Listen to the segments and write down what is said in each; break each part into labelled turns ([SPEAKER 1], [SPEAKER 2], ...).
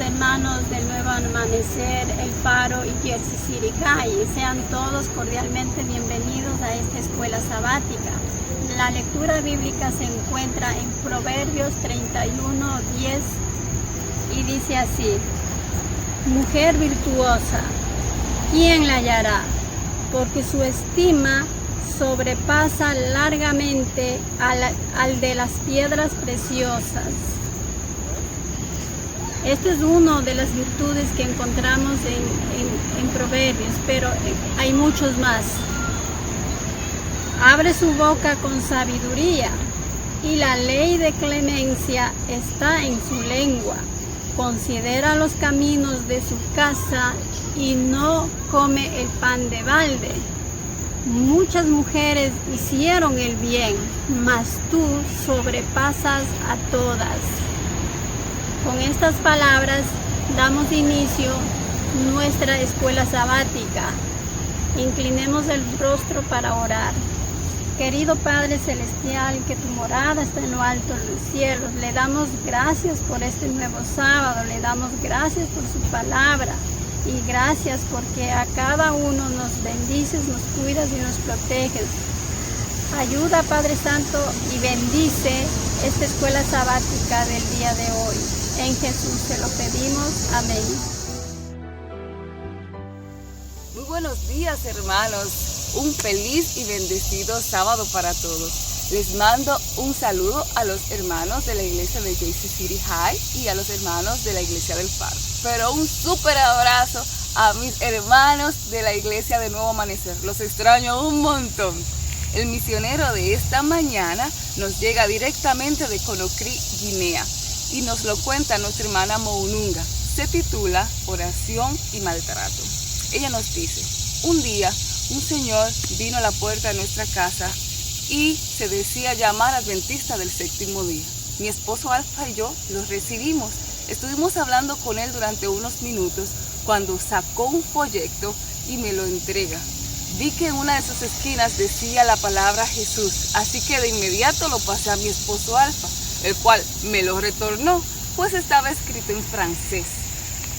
[SPEAKER 1] hermanos del Nuevo Amanecer, El Faro y Jersey City Calle. Sean todos cordialmente bienvenidos a esta escuela sabática. La lectura bíblica se encuentra en Proverbios 31:10 y dice así: Mujer virtuosa, ¿quién la hallará? Porque su estima sobrepasa largamente al de las piedras preciosas. Este es uno de las virtudes que encontramos en Proverbios, pero hay muchos más. Abre su boca con sabiduría, y la ley de clemencia está en su lengua. Considera los caminos de su casa y no come el pan de balde. Muchas mujeres hicieron el bien, mas tú sobrepasas a todas. Con estas palabras damos inicio a nuestra escuela sabática. Inclinemos el rostro para orar. Querido Padre Celestial, que tu morada está en lo alto de los cielos, le damos gracias por este nuevo sábado, le damos gracias por su palabra y gracias porque a cada uno nos bendices, nos cuidas y nos proteges. Ayuda, Padre Santo, y bendice esta escuela sabática del día de hoy. En Jesús te lo pedimos. Amén.
[SPEAKER 2] Muy buenos días, hermanos. Un feliz y bendecido sábado para todos. Les mando un saludo a los hermanos de la iglesia de Jersey City High y a los hermanos de la iglesia del Faro. Pero un súper abrazo a mis hermanos de la iglesia de Nuevo Amanecer. Los extraño un montón. El misionero de esta mañana nos llega directamente de Conakry, Guinea, y nos lo cuenta nuestra hermana Moununga. Se titula Oración y Maltrato. Ella nos dice: un día un señor vino a la puerta de nuestra casa y se decía llamar adventista del séptimo día. Mi esposo Alfa y yo lo recibimos. Estuvimos hablando con él durante unos minutos cuando sacó un folleto y me lo entrega. Vi que en una de sus esquinas decía la palabra Jesús, así que de inmediato lo pasé a mi esposo Alfa, el cual me lo retornó, pues estaba escrito en francés.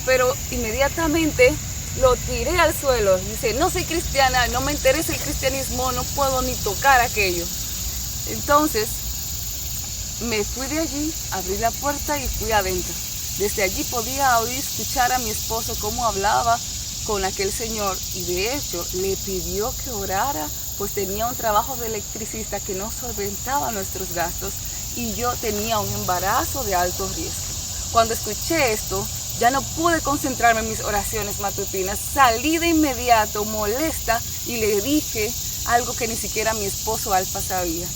[SPEAKER 2] Pero inmediatamente lo tiré al suelo. Dice: no soy cristiana, no me interesa el cristianismo, no puedo ni tocar aquello. Entonces me fui de allí, abrí la puerta y fui adentro. Desde allí podía oír, escuchar a mi esposo cómo hablaba con aquel señor, y de hecho le pidió que orara, pues tenía un trabajo de electricista que no solventaba nuestros gastos y yo tenía un embarazo de alto riesgo. Cuando escuché esto, ya no pude concentrarme en mis oraciones matutinas. Salí de inmediato molesta y le dije algo que ni siquiera mi esposo Alfa sabía.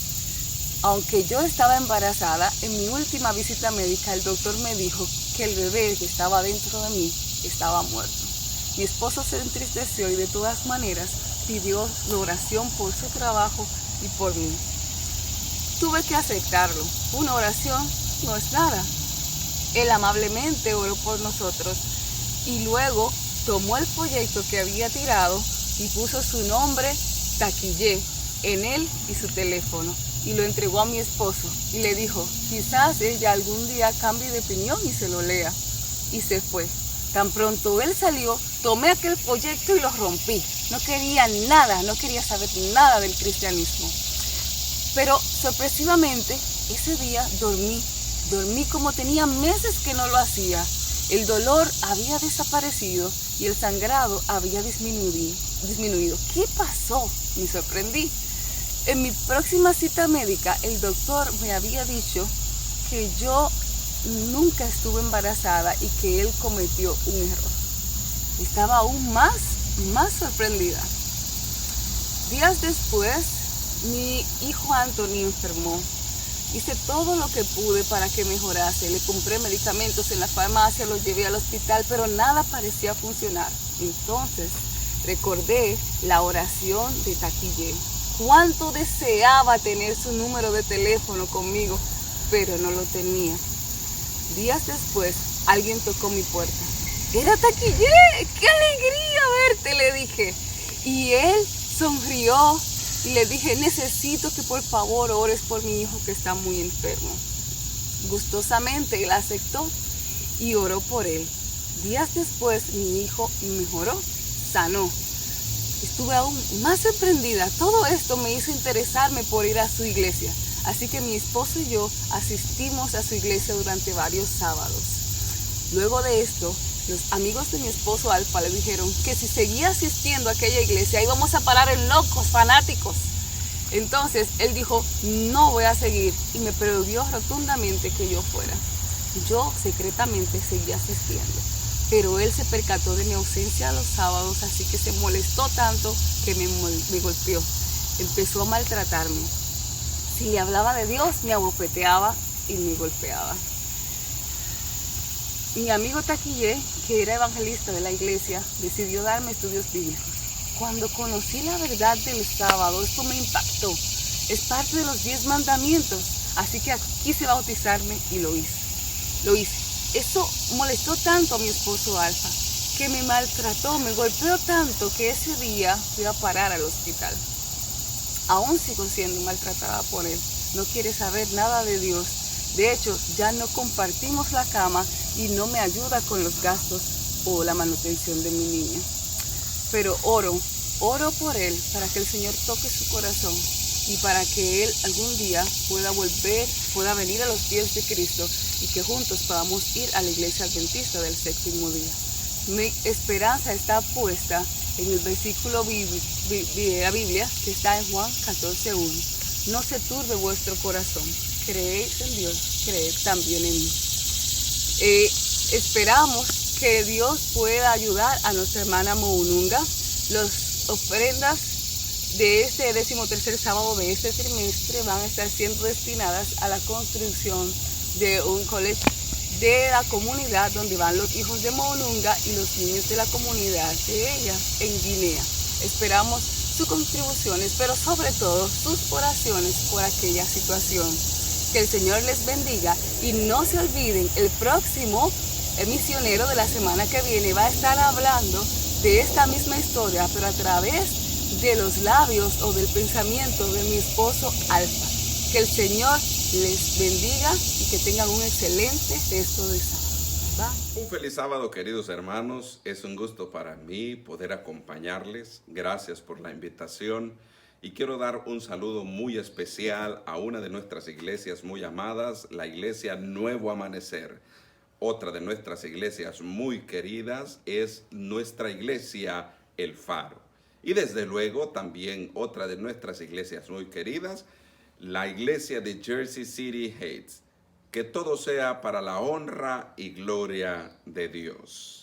[SPEAKER 2] Aunque yo estaba embarazada, en mi última visita médica el doctor me dijo que el bebé que estaba dentro de mí estaba muerto. Mi esposo se entristeció y de todas maneras pidió la oración por su trabajo y por mí. Tuve que aceptarlo. Una oración no es nada. Él amablemente oró por nosotros y luego tomó el folleto que había tirado y puso su nombre, Taquillé, en él y su teléfono, y lo entregó a mi esposo y le dijo: quizás ella algún día cambie de opinión y se lo lea. Y se fue. Tan pronto él salió, tomé aquel folleto y lo rompí. No quería nada, no quería saber nada del cristianismo. Pero sorpresivamente ese día dormí como tenía meses que no lo hacía. El dolor había desaparecido y el sangrado había disminuido. ¿Qué pasó? Me sorprendí. En mi próxima cita médica, el doctor me había dicho que yo nunca estuve embarazada y que él cometió un error. Estaba aún más sorprendida. Días después, mi hijo Anthony enfermó. Hice todo lo que pude para que mejorase. Le compré medicamentos en la farmacia, los llevé al hospital, pero nada parecía funcionar. Entonces recordé la oración de Taquillé. Cuánto deseaba tener su número de teléfono conmigo, pero no lo tenía. Días después, alguien tocó mi puerta. ¡Era Taquillé! ¡Qué alegría verte!, le dije. Y él sonrió y le dije: necesito que por favor ores por mi hijo que está muy enfermo. Gustosamente él aceptó y oró por él. Días después mi hijo mejoró, sanó. Estuve aún más sorprendida. Todo esto me hizo interesarme por ir a su iglesia. Así que mi esposo y yo asistimos a su iglesia durante varios sábados. Luego de esto, los amigos de mi esposo Alfa le dijeron que si seguía asistiendo a aquella iglesia íbamos a parar en locos, fanáticos. Entonces él dijo, no voy a seguir, y me prohibió rotundamente que yo fuera. Yo secretamente seguía asistiendo, pero él se percató de mi ausencia los sábados, así que se molestó tanto que me golpeó. Empezó a maltratarme. Si le hablaba de Dios, me abofeteaba y me golpeaba. Mi amigo Taquillé, que era evangelista de la iglesia, decidió darme estudios bíblicos. Cuando conocí la verdad del sábado, esto me impactó. Es parte de los 10 mandamientos, así que quise bautizarme y lo hice. Eso molestó tanto a mi esposo Alfa, que me maltrató, me golpeó tanto que ese día fui a parar al hospital. Aún sigo siendo maltratada por él. No quiere saber nada de Dios. De hecho, ya no compartimos la cama y no me ayuda con los gastos o la manutención de mi niña. Pero oro por él para que el Señor toque su corazón y para que él algún día pueda venir a los pies de Cristo y que juntos podamos ir a la iglesia adventista del séptimo día. Mi esperanza está puesta en el versículo de la Biblia que está en Juan 14:1. No se turbe vuestro corazón. Creed en Dios, creed también en mí. Esperamos que Dios pueda ayudar a nuestra hermana Moununga. Las ofrendas de este 13º sábado de este trimestre van a estar siendo destinadas a la construcción de un colegio de la comunidad donde van los hijos de Moununga y los niños de la comunidad de ella en Guinea. Esperamos sus contribuciones, pero sobre todo sus oraciones por aquella situación. Que el Señor les bendiga y no se olviden, el próximo misionero de la semana que viene va a estar hablando de esta misma historia, pero a través de los labios o del pensamiento de mi esposo Alfa. Que el Señor les bendiga y que tengan un excelente resto de sábado. Bye.
[SPEAKER 3] Un feliz sábado, queridos hermanos. Es un gusto para mí poder acompañarles. Gracias por la invitación. Y quiero dar un saludo muy especial a una de nuestras iglesias muy amadas, la iglesia Nuevo Amanecer. Otra de nuestras iglesias muy queridas es nuestra iglesia El Faro. Y desde luego también otra de nuestras iglesias muy queridas, la iglesia de Jersey City Heights. Que todo sea para la honra y gloria de Dios.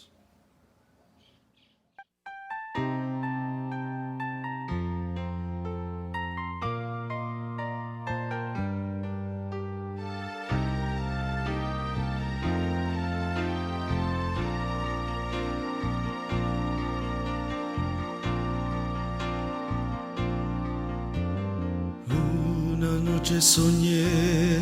[SPEAKER 4] Soñé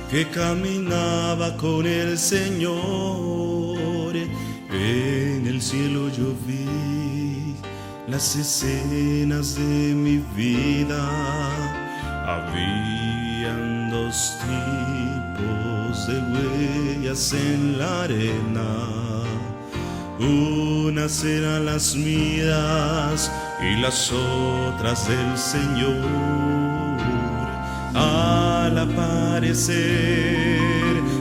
[SPEAKER 4] que caminaba con el Señor. En el cielo yo vi las escenas de mi vida. Habían dos tipos de huellas en la arena. Unas eran las mías y las otras del Señor. Al aparecer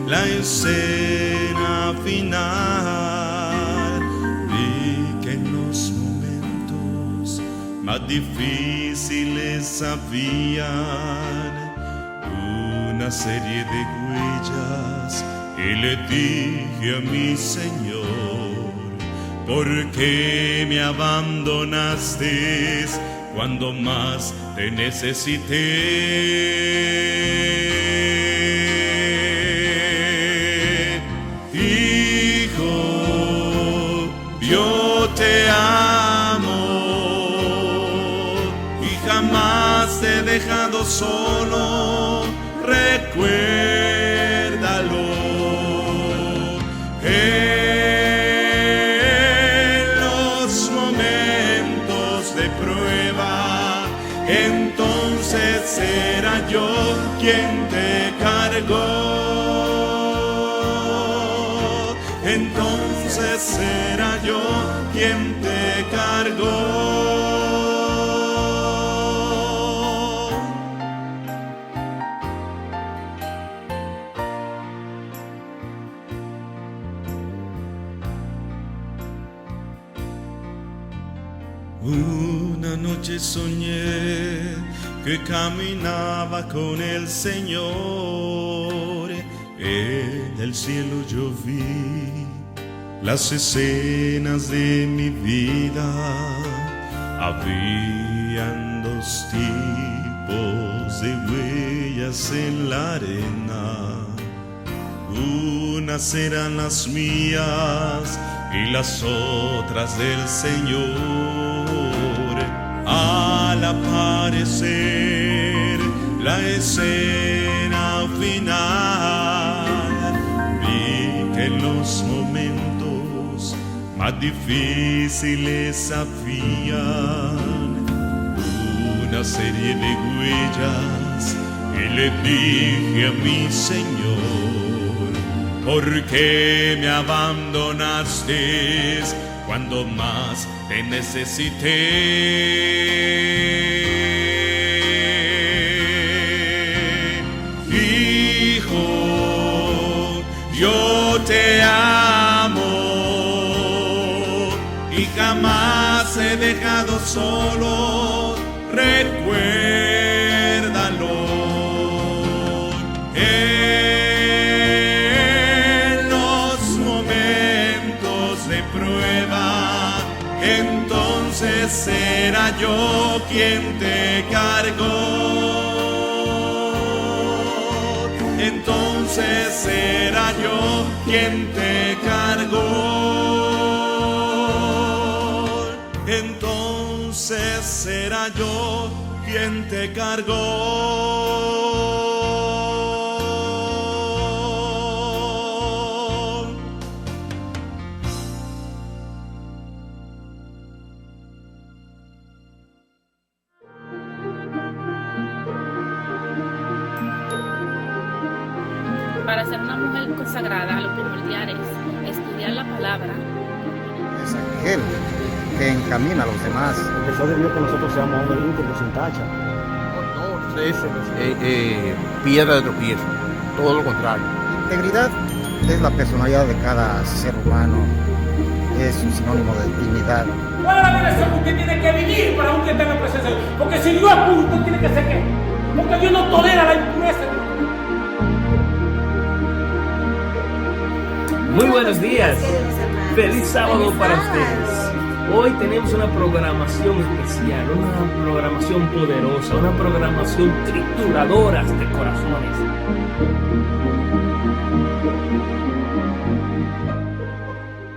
[SPEAKER 4] la escena final, vi que en los momentos más difíciles habían una serie de huellas, y le dije a mi Señor: ¿por qué me abandonaste cuando más te necesité? Hijo, yo te amo y jamás te he dejado solo, recuérdalo. Entonces será yo quien te cargó. Entonces será yo quien te cargó. Una noche soñé que caminaba con el Señor. En el cielo yo vi las escenas de mi vida. Habían dos tipos de huellas en la arena. Unas eran las mías y las otras del Señor. Al aparecer la escena final, vi que en los momentos más difíciles habían una serie de huellas, y le dije a mi Señor: ¿por qué me abandonaste cuando más te necesité? Hijo, yo te amo y jamás he dejado solo, recuérdalo. En los momentos de prueba, entonces será yo quien te cargó. Entonces será yo quien te cargó. Entonces será yo quien te cargó.
[SPEAKER 5] Para ser una mujer consagrada, lo primordial es estudiar la palabra.
[SPEAKER 6] Es aquel que encamina a los demás.
[SPEAKER 7] El deseo de Dios que nosotros seamos hombres íntegros sin tacha.
[SPEAKER 8] No es piedra de tropiezo, todo lo contrario.
[SPEAKER 6] Integridad es la personalidad de cada ser humano. Es un sinónimo de dignidad.
[SPEAKER 9] ¿Cuál es la dirección que usted tiene que vivir para usted tener la presencia de Dios? Porque si Dios es puro, usted tiene que ser qué. Porque Dios no tolera la impureza.
[SPEAKER 10] Muy buenos días, feliz sábado para ustedes. Hoy tenemos una programación especial, una programación poderosa, una programación trituradora de corazones.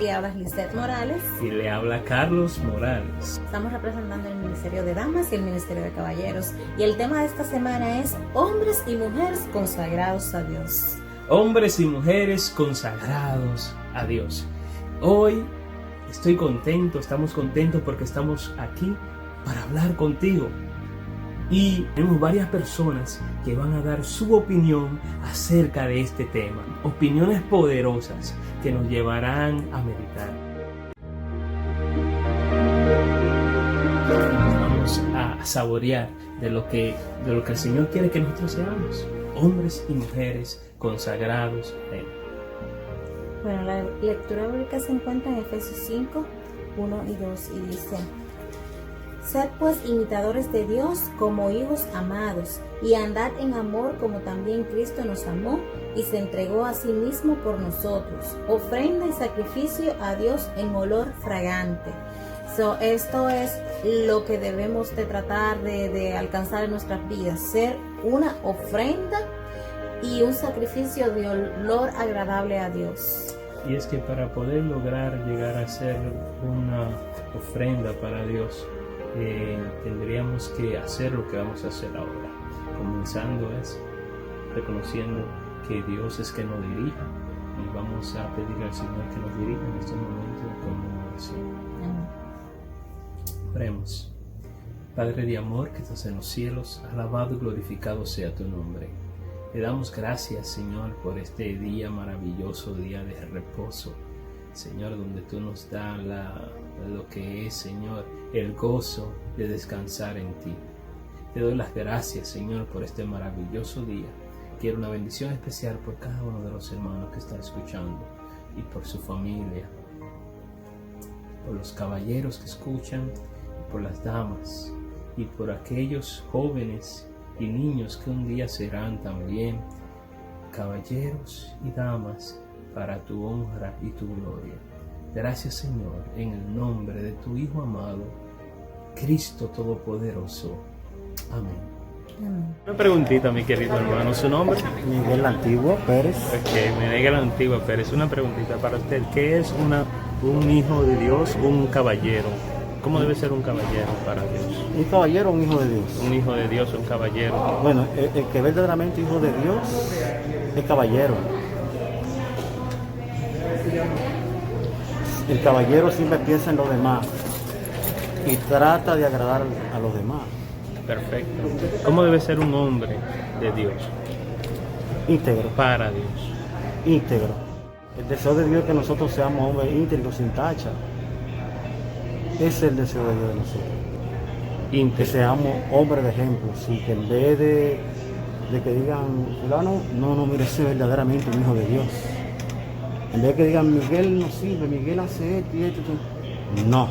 [SPEAKER 11] Y habla Lisette Morales.
[SPEAKER 10] Y le habla Carlos Morales.
[SPEAKER 11] Estamos representando el Ministerio de Damas y el Ministerio de Caballeros. Y el tema de esta semana es hombres y mujeres consagrados a Dios.
[SPEAKER 10] Hombres y mujeres consagrados a Dios. Hoy estamos contentos porque estamos aquí para hablar contigo. Y tenemos varias personas que van a dar su opinión acerca de este tema. Opiniones poderosas que nos llevarán a meditar. Vamos a saborear de lo que el Señor quiere que nosotros seamos. Hombres y mujeres consagrados a Él.
[SPEAKER 11] Bueno, la lectura bíblica se encuentra en Efesios 5, 1 y 2 y dice: Sed pues imitadores de Dios como hijos amados, y andad en amor como también Cristo nos amó y se entregó a sí mismo por nosotros, ofrenda y sacrificio a Dios en olor fragante. Esto es lo que debemos de tratar de alcanzar en nuestras vidas, ser una ofrenda y un sacrificio de olor agradable a Dios.
[SPEAKER 10] Y es que para poder lograr llegar a ser una ofrenda para Dios, tendríamos que hacer lo que vamos a hacer ahora. Comenzando es reconociendo que Dios es que nos dirija, y vamos a pedir al Señor que nos dirija en este momento como oración. Oremos. Padre de amor que estás en los cielos, alabado y glorificado sea tu nombre. Te damos gracias, Señor, por este día maravilloso, día de reposo. Señor, donde tú nos das lo que es, Señor, el gozo de descansar en ti. Te doy las gracias, Señor, por este maravilloso día. Quiero una bendición especial por cada uno de los hermanos que están escuchando y por su familia, por los caballeros que escuchan, y por las damas y por aquellos jóvenes y niños que un día serán también caballeros y damas para tu honra y tu gloria. Gracias, Señor, en el nombre de tu Hijo amado, Cristo Todopoderoso. Amén. Una preguntita, mi querido hermano, ¿su nombre?
[SPEAKER 7] Miguel Antiguo Pérez.
[SPEAKER 10] Ok, Miguel Antiguo Pérez, una preguntita para usted. ¿Qué es un hijo de Dios, un caballero? ¿Cómo debe ser un caballero para Dios?
[SPEAKER 7] ¿Un caballero o un hijo de Dios?
[SPEAKER 10] Un hijo de Dios, un caballero.
[SPEAKER 7] Bueno, el que verdaderamente hijo de Dios es caballero. El caballero siempre piensa en los demás y trata de agradar a los demás.
[SPEAKER 10] Perfecto. ¿Cómo debe ser un hombre de Dios?
[SPEAKER 7] Íntegro.
[SPEAKER 10] Para Dios.
[SPEAKER 7] Íntegro. El deseo de Dios es que nosotros seamos hombres íntegros, sin tacha. Ese es el deseo de Dios de nosotros.
[SPEAKER 10] Íntegro.
[SPEAKER 7] Que seamos hombres de ejemplo, sí, que en vez de que digan, fulano, no, mire, ese es verdaderamente un hijo de Dios. En vez de que digan, Miguel no sirve, Miguel hace esto y esto. No.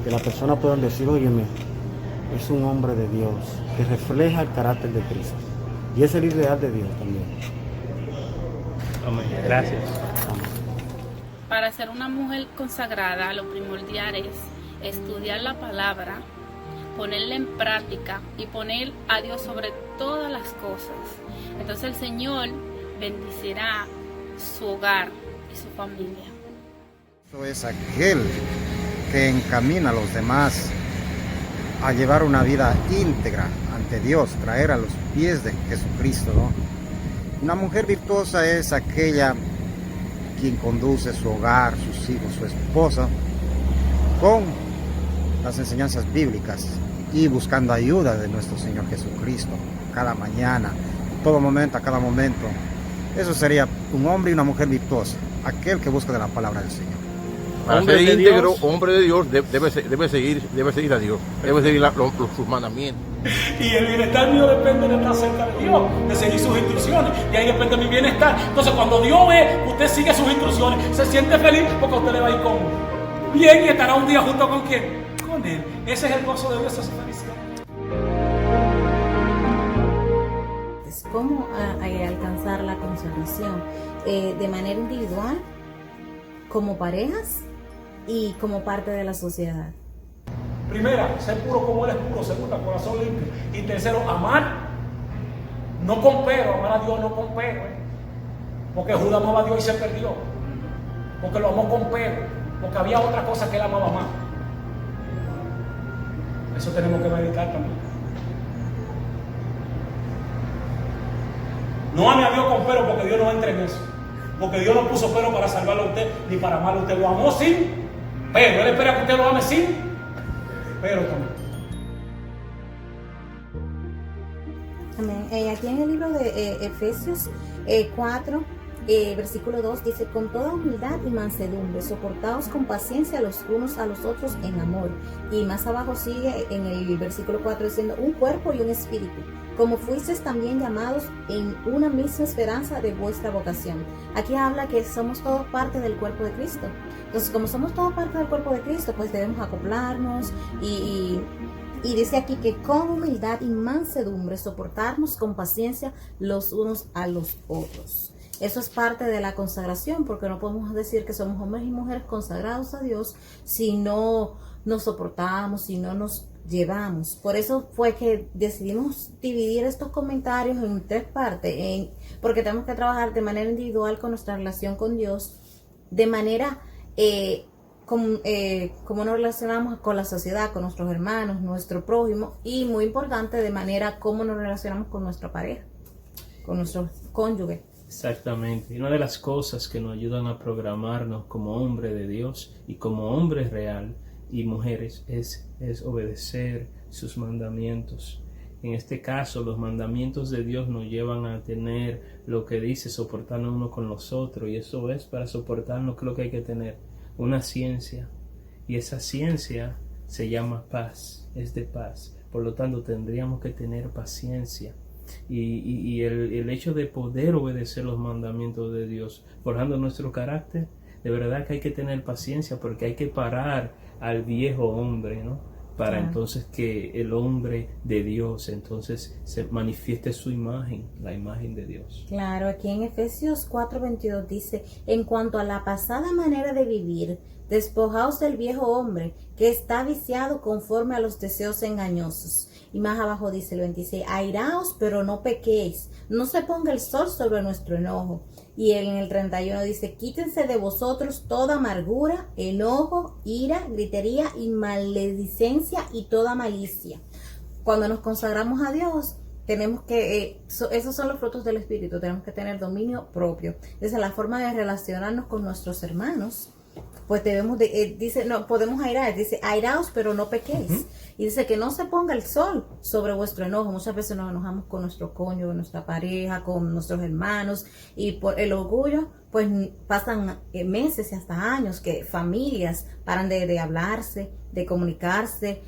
[SPEAKER 7] Que las personas puedan decir, óyeme, es un hombre de Dios, que refleja el carácter de Cristo. Y es el ideal de Dios también.
[SPEAKER 10] Amén. Gracias.
[SPEAKER 7] Amén.
[SPEAKER 5] Para ser una mujer consagrada, lo primordial es estudiar la palabra, ponerla en práctica y poner a Dios sobre todas las cosas. Entonces el Señor bendecirá su hogar y su familia.
[SPEAKER 6] Eso es aquel que encamina a los demás a llevar una vida íntegra ante Dios, traer a los pies de Jesucristo, ¿no? Una mujer virtuosa es aquella quien conduce su hogar, sus hijos, su esposa, con las enseñanzas bíblicas y buscando ayuda de nuestro Señor Jesucristo, cada mañana, en todo momento, a cada momento. Eso sería un hombre y una mujer virtuosa, aquel que busca de la palabra del Señor.
[SPEAKER 8] Para ser íntegro, hombre de Dios, debe seguir a Dios, debe seguir sus mandamientos.
[SPEAKER 9] Y el bienestar mío depende de estar cerca de Dios, de seguir sus instrucciones. Y ahí depende mi bienestar. Entonces, cuando Dios ve que usted sigue sus instrucciones, se siente feliz porque usted le va a ir con bien y estará un día junto con ¿quién? Con Él. Ese es el gozo de Dios, esa es su felicidad.
[SPEAKER 11] ¿Cómo alcanzar la consagración? De manera individual, como parejas y como parte de la sociedad.
[SPEAKER 9] Primera, ser puro como Él es puro. Segunda, corazón limpio. Y tercero, amar. No con pero, amar a Dios no con pero. Porque Judas amaba a Dios y se perdió. Porque lo amó con pero. Porque había otra cosa que él amaba más. Eso tenemos que meditar también. No ame a Dios con pero, porque Dios no entra en eso. Porque Dios no puso pero para salvarlo a usted ni para amarlo a usted. Lo amó sin pero. Él espera que usted lo ame sin pero también.
[SPEAKER 11] Amén. Aquí en el libro de Efesios 4, versículo 2 dice: con toda humildad y mansedumbre, soportaos con paciencia los unos a los otros en amor. Y más abajo sigue en el versículo 4 diciendo: un cuerpo y un espíritu, como fuisteis también llamados en una misma esperanza de vuestra vocación. Aquí habla que somos todos parte del cuerpo de Cristo. Entonces, como somos todos parte del cuerpo de Cristo, pues debemos acoplarnos y dice aquí que con humildad y mansedumbre soportarnos con paciencia los unos a los otros. Eso es parte de la consagración, porque no podemos decir que somos hombres y mujeres consagrados a Dios si no nos soportamos, si no nos llevamos. Por eso fue que decidimos dividir estos comentarios en 3 partes, porque tenemos que trabajar de manera individual con nuestra relación con Dios, de manera como nos relacionamos con la sociedad, con nuestros hermanos, nuestro prójimo, y muy importante, de manera como nos relacionamos con nuestra pareja, con nuestro cónyuge.
[SPEAKER 10] Exactamente. Y una de las cosas que nos ayudan a programarnos como hombre de Dios y como hombre real y mujeres es obedecer sus mandamientos. En este caso, los mandamientos de Dios nos llevan a tener lo que dice, soportarnos unos con los otros. Y eso es, para soportarnos, creo que hay que tener una ciencia. Y esa ciencia se llama paz, es de paz. Por lo tanto, tendríamos que tener paciencia. Y el hecho de poder obedecer los mandamientos de Dios, forjando nuestro carácter, de verdad que hay que tener paciencia, porque hay que parar al viejo hombre, ¿no? Para entonces que el hombre de Dios entonces se manifieste su imagen, la imagen de Dios.
[SPEAKER 11] Claro, aquí en Efesios 4:22 dice: en cuanto a la pasada manera de vivir, despojaos del viejo hombre que está viciado conforme a los deseos engañosos. Y más abajo dice el 26: airaos, pero no pequéis, no se ponga el sol sobre nuestro enojo. Y en el 31 dice: quítense de vosotros toda amargura, enojo, ira, gritería y maledicencia y toda malicia. Cuando nos consagramos a Dios, tenemos que, esos son los frutos del Espíritu, tenemos que tener dominio propio. Esa es la forma de relacionarnos con nuestros hermanos. Pues debemos dice, no podemos airar, dice: airaos pero no pequéis. Y dice que no se ponga el sol sobre vuestro enojo. Muchas veces nos enojamos con nuestro cónyuge, con nuestra pareja, con nuestros hermanos, y por el orgullo pues pasan meses y hasta años que familias paran de hablarse, de comunicarse.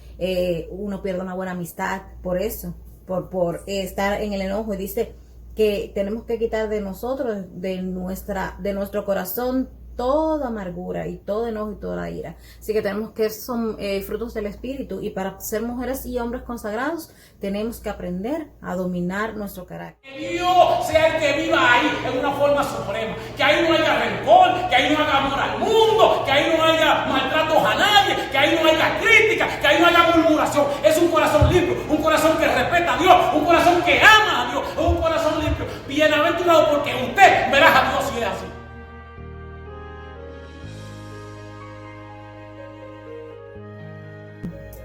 [SPEAKER 11] Uno pierde una buena amistad por eso, por estar en el enojo. Y dice que tenemos que quitar de nosotros, de nuestro corazón, toda amargura y todo enojo y toda ira. Así que tenemos que, son frutos del Espíritu, y para ser mujeres y hombres consagrados tenemos que aprender a dominar nuestro carácter.
[SPEAKER 9] Que Dios sea el que viva ahí en una forma suprema, que ahí no haya rencor, que ahí no haya amor al mundo, que ahí no haya maltratos a nadie, que ahí no haya crítica, que ahí no haya murmuración. Es un corazón limpio, un corazón que respeta a Dios, un corazón que ama a Dios, un corazón limpio. Bienaventurado, porque usted verá a Dios si es así.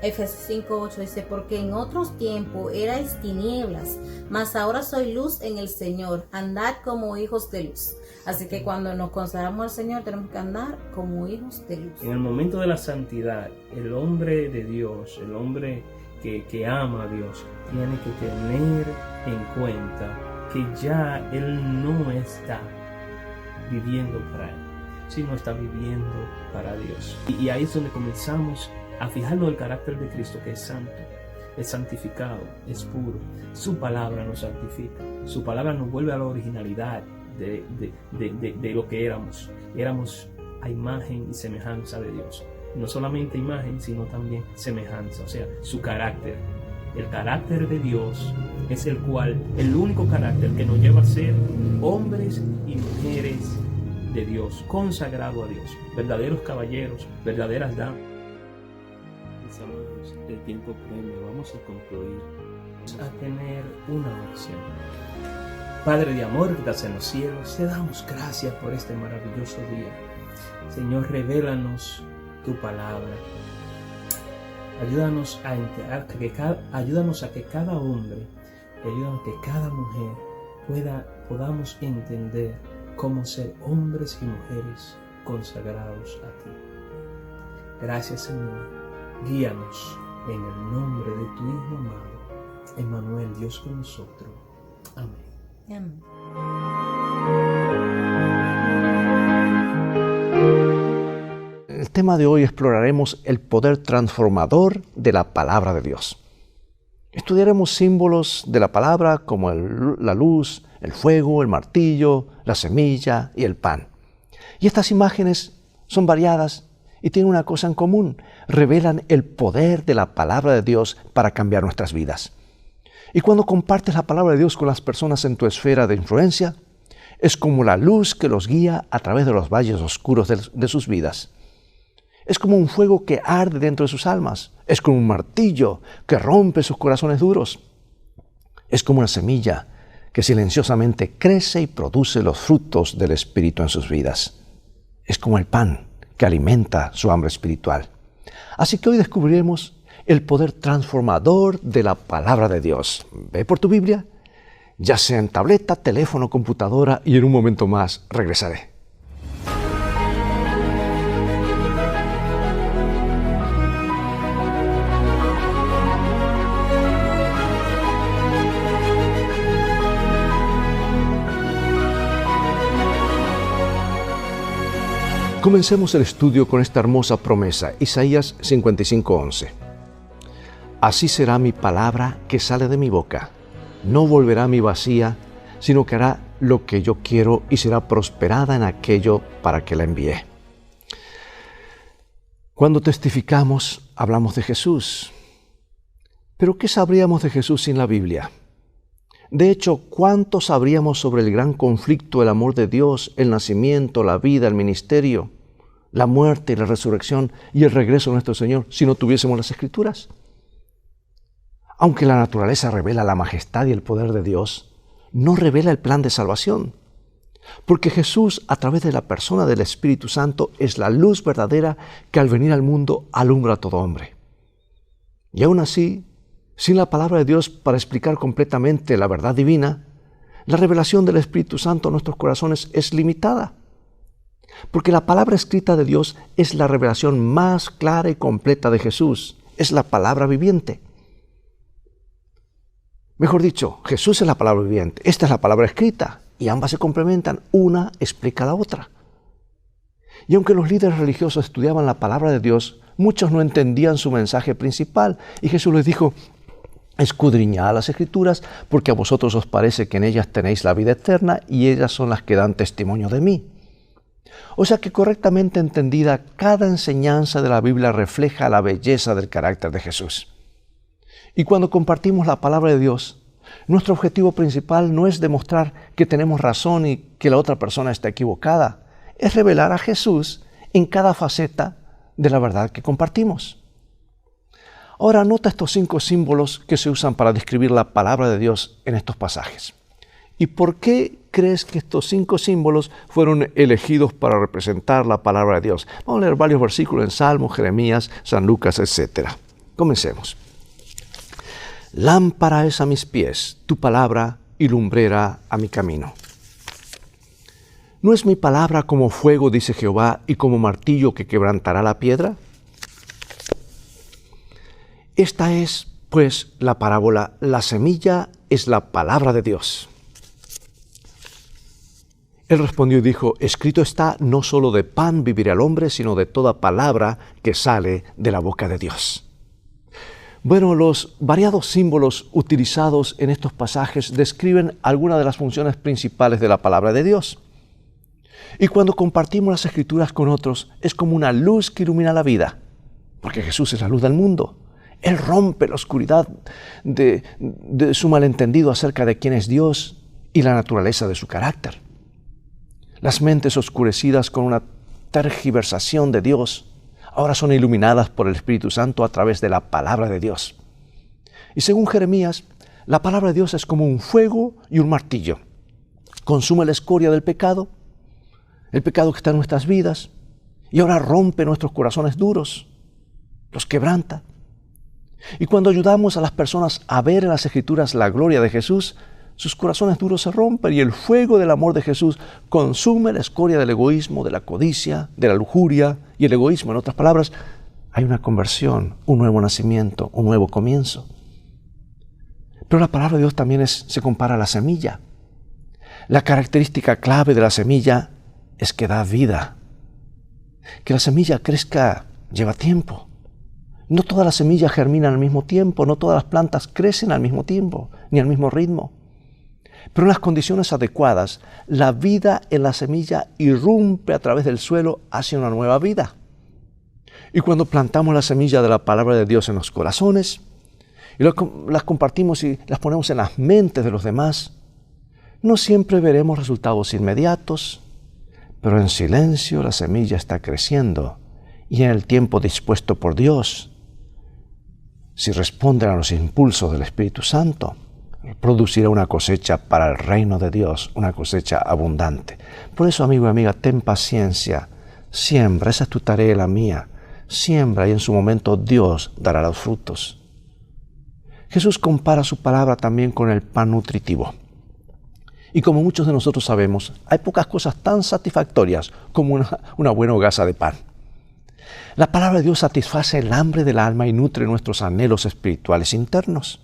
[SPEAKER 11] Efesios 5:8 dice: porque en otros tiempos erais tinieblas, mas ahora soy luz en el Señor, andad como hijos de luz. Así que cuando nos consagramos al Señor tenemos que andar como hijos de luz.
[SPEAKER 10] En el momento de la santidad, el hombre de Dios, el hombre que ama a Dios, tiene que tener en cuenta que ya él no está viviendo para él, sino está viviendo para Dios. Y ahí es donde comenzamos a fijarnos el carácter de Cristo, que es santo, es santificado, es puro. Su palabra nos santifica, su palabra nos vuelve a la originalidad de lo que éramos. Éramos a imagen y semejanza de Dios. No solamente imagen, sino también semejanza, o sea, su carácter. El carácter de Dios es el único carácter que nos lleva a ser hombres y mujeres de Dios, consagrados a Dios, verdaderos caballeros, verdaderas damas. Mis amados, el tiempo premia, vamos a concluir, a tener una oración. Padre de amor que estás en los cielos, te damos gracias por este maravilloso día. Señor, revélanos tu palabra. Ayúdanos a que cada hombre, ayúdanos a que cada mujer podamos entender cómo ser hombres y mujeres consagrados a ti. Gracias, Señor. Guíanos en el nombre de tu Hijo amado, Emmanuel, Dios con nosotros. Amén.
[SPEAKER 11] Amén.
[SPEAKER 12] En el tema de hoy exploraremos el poder transformador de la palabra de Dios. Estudiaremos símbolos de la palabra como la luz, el fuego, el martillo, la semilla y el pan. Y estas imágenes son variadas y tienen una cosa en común: revelan el poder de la palabra de Dios para cambiar nuestras vidas. Y cuando compartes la palabra de Dios con las personas en tu esfera de influencia, es como la luz que los guía a través de los valles oscuros de sus vidas. Es como un fuego que arde dentro de sus almas. Es como un martillo que rompe sus corazones duros. Es como una semilla que silenciosamente crece y produce los frutos del Espíritu en sus vidas. Es como el pan que alimenta su hambre espiritual. Así que hoy descubriremos el poder transformador de la palabra de Dios. Ve por tu Biblia, ya sea en tableta, teléfono, computadora, y en un momento más regresaré. Comencemos el estudio con esta hermosa promesa, Isaías 55:11. Así será mi palabra que sale de mi boca. No volverá a mí vacía, sino que hará lo que yo quiero y será prosperada en aquello para que la envié. Cuando testificamos, hablamos de Jesús. ¿Pero qué sabríamos de Jesús sin la Biblia? De hecho, ¿cuánto sabríamos sobre el gran conflicto, el amor de Dios, el nacimiento, la vida, el ministerio, la muerte y la resurrección y el regreso de nuestro Señor si no tuviésemos las Escrituras? Aunque la naturaleza revela la majestad y el poder de Dios, no revela el plan de salvación. Porque Jesús, a través de la persona del Espíritu Santo, es la luz verdadera que al venir al mundo alumbra a todo hombre. Y aún así, sin la palabra de Dios para explicar completamente la verdad divina, la revelación del Espíritu Santo a nuestros corazones es limitada. Porque la palabra escrita de Dios es la revelación más clara y completa de Jesús. Es la palabra viviente. Mejor dicho, Jesús es la palabra viviente. Esta es la palabra escrita. Y ambas se complementan. Una explica a la otra. Y aunque los líderes religiosos estudiaban la palabra de Dios, muchos no entendían su mensaje principal. Y Jesús les dijo: escudriñad las Escrituras, porque a vosotros os parece que en ellas tenéis la vida eterna, y ellas son las que dan testimonio de mí. O sea que correctamente entendida, cada enseñanza de la Biblia refleja la belleza del carácter de Jesús. Y cuando compartimos la palabra de Dios, nuestro objetivo principal no es demostrar que tenemos razón y que la otra persona está equivocada. Es revelar a Jesús en cada faceta de la verdad que compartimos. Ahora nota estos 5 símbolos que se usan para describir la palabra de Dios en estos pasajes. ¿Y por qué crees que estos 5 símbolos fueron elegidos para representar la palabra de Dios? Vamos a leer varios versículos en Salmos, Jeremías, San Lucas, etc. Comencemos. Lámpara es a mis pies tu palabra y lumbrera a mi camino. ¿No es mi palabra como fuego, dice Jehová, y como martillo que quebrantará la piedra? Esta es, pues, la parábola. La semilla es la palabra de Dios. Él respondió y dijo: escrito está, no solo de pan vivirá el hombre, sino de toda palabra que sale de la boca de Dios. Bueno, los variados símbolos utilizados en estos pasajes describen algunas de las funciones principales de la palabra de Dios. Y cuando compartimos las Escrituras con otros, es como una luz que ilumina la vida, porque Jesús es la luz del mundo. Él rompe la oscuridad de su malentendido acerca de quién es Dios y la naturaleza de su carácter. Las mentes oscurecidas con una tergiversación de Dios ahora son iluminadas por el Espíritu Santo a través de la palabra de Dios. Y según Jeremías, la palabra de Dios es como un fuego y un martillo. Consume la escoria del pecado, el pecado que está en nuestras vidas, y ahora rompe nuestros corazones duros, los quebranta. Y cuando ayudamos a las personas a ver en las Escrituras la gloria de Jesús, sus corazones duros se rompen y el fuego del amor de Jesús consume la escoria del egoísmo, de la codicia, de la lujuria y el egoísmo. En otras palabras, hay una conversión, un nuevo nacimiento, un nuevo comienzo. Pero la palabra de Dios también se compara a la semilla. La característica clave de la semilla es que da vida. Que la semilla crezca lleva tiempo. No todas las semillas germinan al mismo tiempo, no todas las plantas crecen al mismo tiempo, ni al mismo ritmo. Pero en las condiciones adecuadas, la vida en la semilla irrumpe a través del suelo hacia una nueva vida. Y cuando plantamos la semilla de la palabra de Dios en los corazones, y las compartimos y las ponemos en las mentes de los demás, no siempre veremos resultados inmediatos, pero en silencio la semilla está creciendo y en el tiempo dispuesto por Dios, si responden a los impulsos del Espíritu Santo, producirá una cosecha para el reino de Dios, una cosecha abundante. Por eso, amigo y amiga, ten paciencia, siembra, esa es tu tarea y la mía, siembra y en su momento Dios dará los frutos. Jesús compara su palabra también con el pan nutritivo. Y como muchos de nosotros sabemos, hay pocas cosas tan satisfactorias como una buena hogaza de pan. La palabra de Dios satisface el hambre del alma y nutre nuestros anhelos espirituales internos.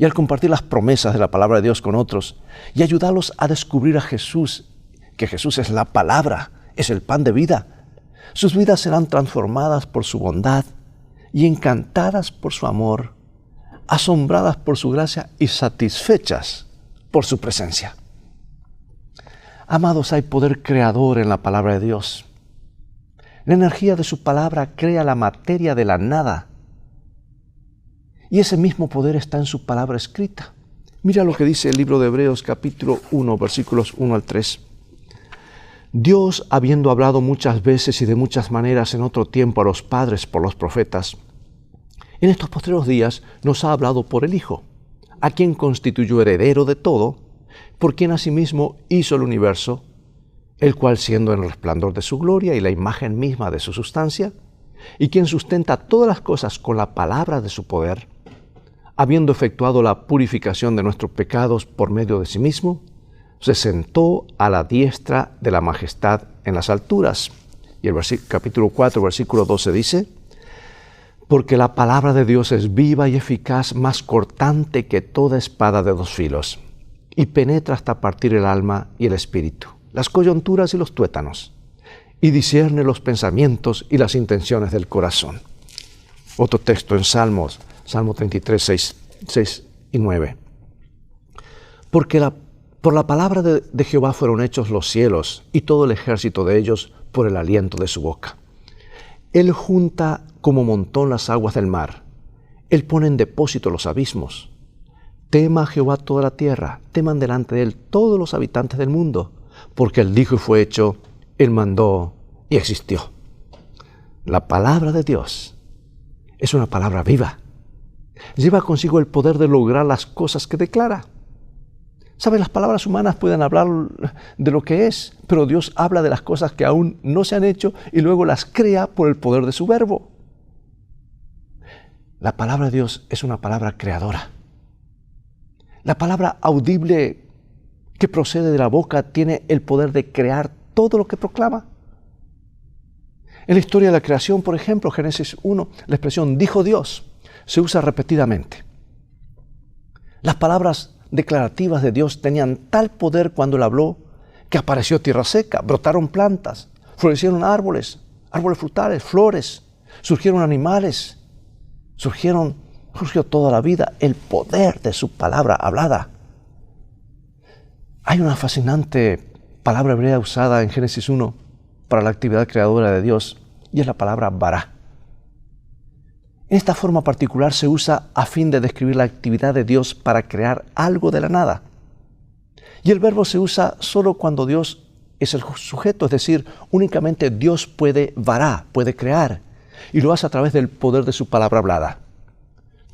[SPEAKER 12] Y al compartir las promesas de la palabra de Dios con otros y ayudarlos a descubrir a Jesús, que Jesús es la palabra, es el pan de vida, Sus vidas serán transformadas por su bondad y encantadas por su amor, asombradas por su gracia y satisfechas por su presencia. Amados, hay poder creador en la palabra de Dios. La energía de su palabra crea la materia de la nada. Y ese mismo poder está en su palabra escrita. Mira lo que dice el libro de Hebreos capítulo 1, versículos 1 al 3. Dios, habiendo hablado muchas veces y de muchas maneras en otro tiempo a los padres por los profetas, en estos postreros días nos ha hablado por el Hijo, a quien constituyó heredero de todo, por quien asimismo hizo el universo, el cual siendo en el resplandor de su gloria y la imagen misma de su sustancia, y quien sustenta todas las cosas con la palabra de su poder, habiendo efectuado la purificación de nuestros pecados por medio de sí mismo, se sentó a la diestra de la majestad en las alturas. Y el capítulo 4, versículo 12 dice, porque la palabra de Dios es viva y eficaz, más cortante que toda espada de dos filos, y penetra hasta partir el alma y el espíritu, las coyunturas y los tuétanos, y discierne los pensamientos y las intenciones del corazón. Otro texto en Salmo 33, 6 y 9. Porque por la palabra de Jehová fueron hechos los cielos y todo el ejército de ellos por el aliento de su boca. Él junta como montón las aguas del mar. Él pone en depósito los abismos. Tema a Jehová toda la tierra, teman delante de él todos los habitantes del mundo, porque él dijo y fue hecho, él mandó y existió. La palabra de Dios es una palabra viva. Lleva consigo el poder de lograr las cosas que declara. ¿Sabes? Las palabras humanas pueden hablar de lo que es, pero Dios habla de las cosas que aún no se han hecho y luego las crea por el poder de su verbo. La palabra de Dios es una palabra creadora. La palabra audible que procede de la boca tiene el poder de crear todo lo que proclama. En la historia de la creación, por ejemplo, Génesis 1, la expresión dijo Dios se usa repetidamente. Las palabras declarativas de Dios tenían tal poder cuando Él habló que apareció tierra seca, brotaron plantas, florecieron árboles frutales, flores, surgieron animales, surgió toda la vida, el poder de su palabra hablada. Hay una fascinante palabra hebrea usada en Génesis 1 para la actividad creadora de Dios y es la palabra bará. Esta forma particular se usa a fin de describir la actividad de Dios para crear algo de la nada. Y el verbo se usa solo cuando Dios es el sujeto, es decir, únicamente Dios puede crear, y lo hace a través del poder de su palabra hablada.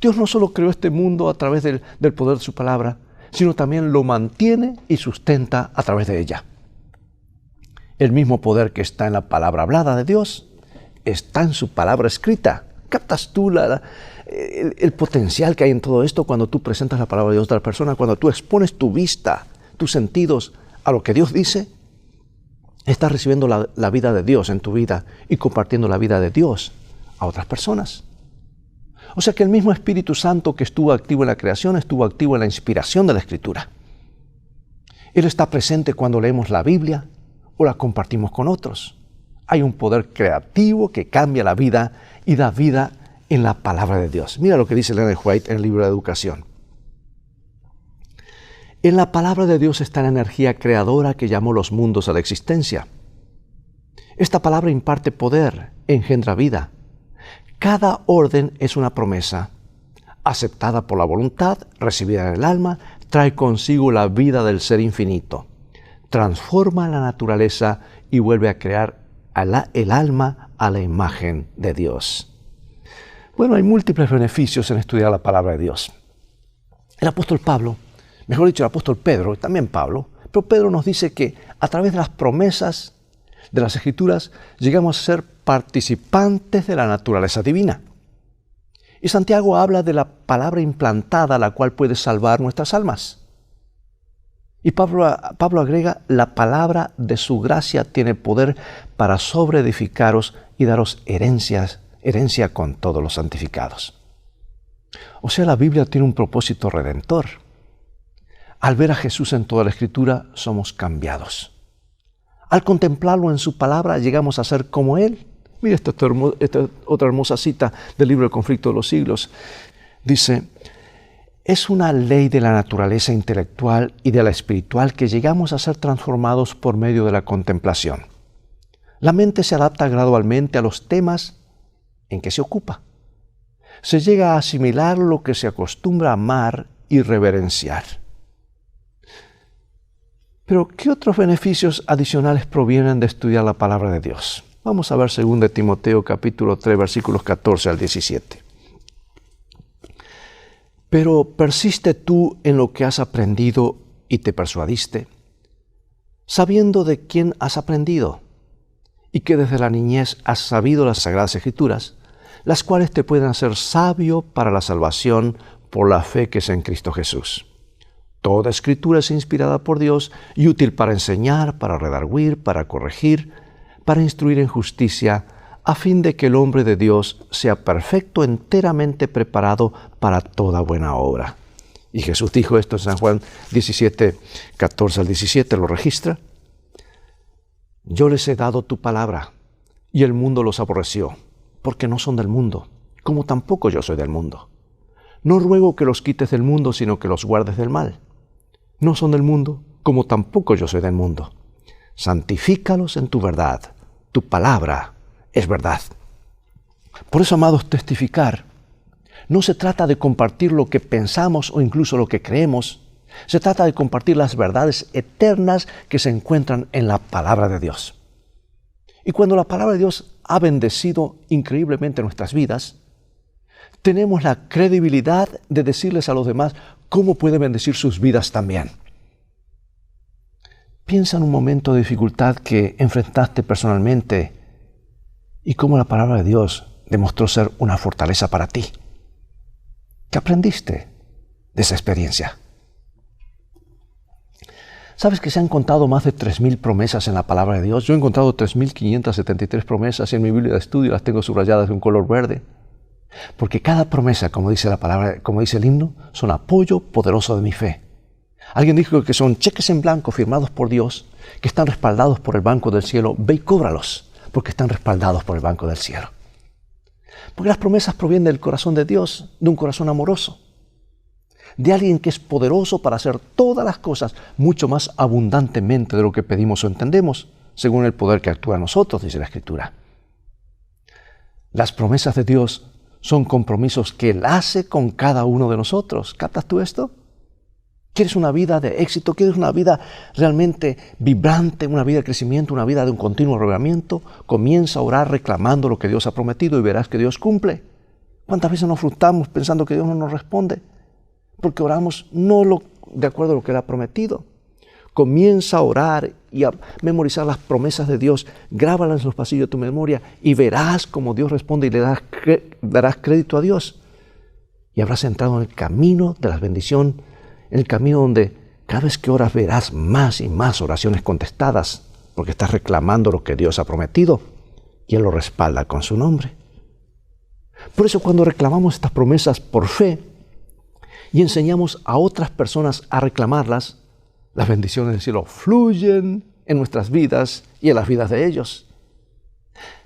[SPEAKER 12] Dios no solo creó este mundo a través del poder de su palabra, sino también lo mantiene y sustenta a través de ella. El mismo poder que está en la palabra hablada de Dios está en su palabra escrita. ¿Captas tú el potencial que hay en todo esto cuando tú presentas la palabra de Dios a otra persona? Cuando tú expones tu vista, tus sentidos a lo que Dios dice, estás recibiendo la vida de Dios en tu vida y compartiendo la vida de Dios a otras personas. O sea que el mismo Espíritu Santo que estuvo activo en la creación, estuvo activo en la inspiración de la Escritura. Él está presente cuando leemos la Biblia o la compartimos con otros. Hay un poder creativo que cambia la vida y da vida en la palabra de Dios. Mira lo que dice Ellen White en el libro de Educación. En la palabra de Dios está la energía creadora que llamó los mundos a la existencia. Esta palabra imparte poder, engendra vida. Cada orden es una promesa, aceptada por la voluntad, recibida en el alma, trae consigo la vida del ser infinito, transforma la naturaleza y vuelve a crear el alma a la imagen de Dios. Bueno, hay múltiples beneficios en estudiar la palabra de Dios. El apóstol Pablo, mejor dicho, el apóstol Pedro, también Pablo, pero Pedro nos dice que a través de las promesas de las Escrituras llegamos a ser participantes de la naturaleza divina. Y Santiago habla de la palabra implantada, la cual puede salvar nuestras almas. Y Pablo agrega, la palabra de su gracia tiene poder para sobreedificaros y daros herencia con todos los santificados. O sea, la Biblia tiene un propósito redentor. Al ver a Jesús en toda la Escritura, somos cambiados. Al contemplarlo en su palabra, llegamos a ser como Él. Mira esta otra hermosa cita del libro El conflicto de los siglos. Dice, es una ley de la naturaleza intelectual y de la espiritual que llegamos a ser transformados por medio de la contemplación. La mente se adapta gradualmente a los temas en que se ocupa. Se llega a asimilar lo que se acostumbra a amar y reverenciar. Pero, ¿qué otros beneficios adicionales provienen de estudiar la palabra de Dios? Vamos a ver 2 Timoteo capítulo 3, versículos 14 al 17. Pero persiste tú en lo que has aprendido y te persuadiste, sabiendo de quién has aprendido, y que desde la niñez has sabido las Sagradas Escrituras, las cuales te pueden hacer sabio para la salvación por la fe que es en Cristo Jesús. Toda Escritura es inspirada por Dios y útil para enseñar, para redarguir, para corregir, para instruir en justicia, a fin de que el hombre de Dios sea perfecto, enteramente preparado para toda buena obra. Y Jesús dijo esto en San Juan 17, 14 al 17, lo registra. Yo les he dado tu palabra, y el mundo los aborreció, porque no son del mundo, como tampoco yo soy del mundo. No ruego que los quites del mundo, sino que los guardes del mal. No son del mundo, como tampoco yo soy del mundo. Santifícalos en tu verdad. Tu palabra es verdad. Por eso, amados, testificar no se trata de compartir lo que pensamos o incluso lo que creemos. Se trata de compartir las verdades eternas que se encuentran en la palabra de Dios. Y cuando la palabra de Dios ha bendecido increíblemente nuestras vidas, tenemos la credibilidad de decirles a los demás cómo puede bendecir sus vidas también. Piensa en un momento de dificultad que enfrentaste personalmente y cómo la palabra de Dios demostró ser una fortaleza para ti. ¿Qué aprendiste de esa experiencia? ¿Sabes que se han contado más de 3.000 promesas en la palabra de Dios? Yo he encontrado 3.573 promesas y en mi Biblia de estudio las tengo subrayadas de un color verde. Porque cada promesa, como dice la palabra, como dice el himno, son apoyo poderoso de mi fe. Alguien dijo que son cheques en blanco firmados por Dios, que están respaldados por el banco del cielo. Ve y cóbralos, porque están respaldados por el banco del cielo. Porque las promesas provienen del corazón de Dios, de un corazón amoroso, de alguien que es poderoso para hacer todas las cosas mucho más abundantemente de lo que pedimos o entendemos, según el poder que actúa en nosotros, dice la Escritura. Las promesas de Dios son compromisos que Él hace con cada uno de nosotros. ¿Captas tú esto? ¿Quieres una vida de éxito? ¿Quieres una vida realmente vibrante, una vida de crecimiento, una vida de un continuo revelamiento? Comienza a orar reclamando lo que Dios ha prometido y verás que Dios cumple. ¿Cuántas veces nos frustramos pensando que Dios no nos responde? Porque oramos no de acuerdo a lo que Él ha prometido. Comienza a orar y a memorizar las promesas de Dios. Grábalas en los pasillos de tu memoria y verás cómo Dios responde y le darás crédito a Dios. Y habrás entrado en el camino de la bendición, en el camino donde cada vez que oras verás más y más oraciones contestadas, porque estás reclamando lo que Dios ha prometido y Él lo respalda con su nombre. Por eso cuando reclamamos estas promesas por fe y enseñamos a otras personas a reclamarlas, las bendiciones del cielo fluyen en nuestras vidas y en las vidas de ellos.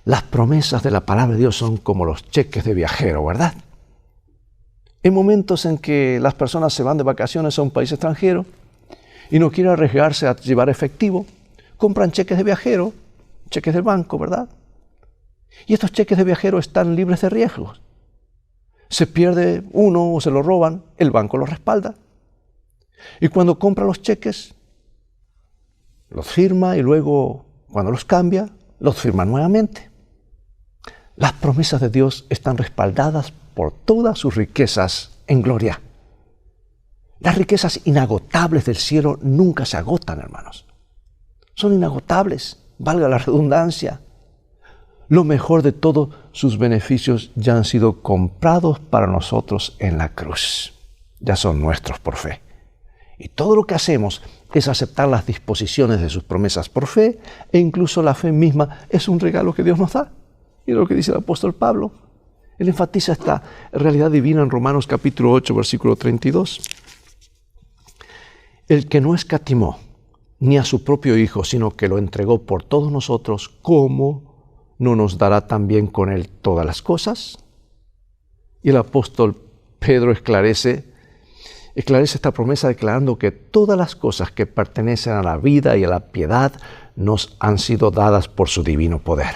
[SPEAKER 12] Las promesas de la palabra de Dios son como los cheques de viajero, ¿verdad? En momentos en que las personas se van de vacaciones a un país extranjero y no quieren arriesgarse a llevar efectivo, compran cheques de viajero, cheques del banco, ¿verdad? Y estos cheques de viajero están libres de riesgos. Se pierde uno o se lo roban, el banco lo respalda. Y cuando compra los cheques, los firma y luego, cuando los cambia, los firma nuevamente. Las promesas de Dios están respaldadas por todas sus riquezas en gloria. Las riquezas inagotables del cielo nunca se agotan, hermanos. Son inagotables, valga la redundancia. Lo mejor de todos sus beneficios ya han sido comprados para nosotros en la cruz. Ya son nuestros por fe. Y todo lo que hacemos es aceptar las disposiciones de sus promesas por fe, e incluso la fe misma es un regalo que Dios nos da. Y lo que dice el apóstol Pablo. Él enfatiza esta realidad divina en Romanos capítulo 8, versículo 32. El que no escatimó, ni a su propio Hijo, sino que lo entregó por todos nosotros, ¿cómo no nos dará también con Él todas las cosas? Y el apóstol Pedro esclarece esta promesa declarando que todas las cosas que pertenecen a la vida y a la piedad nos han sido dadas por su divino poder.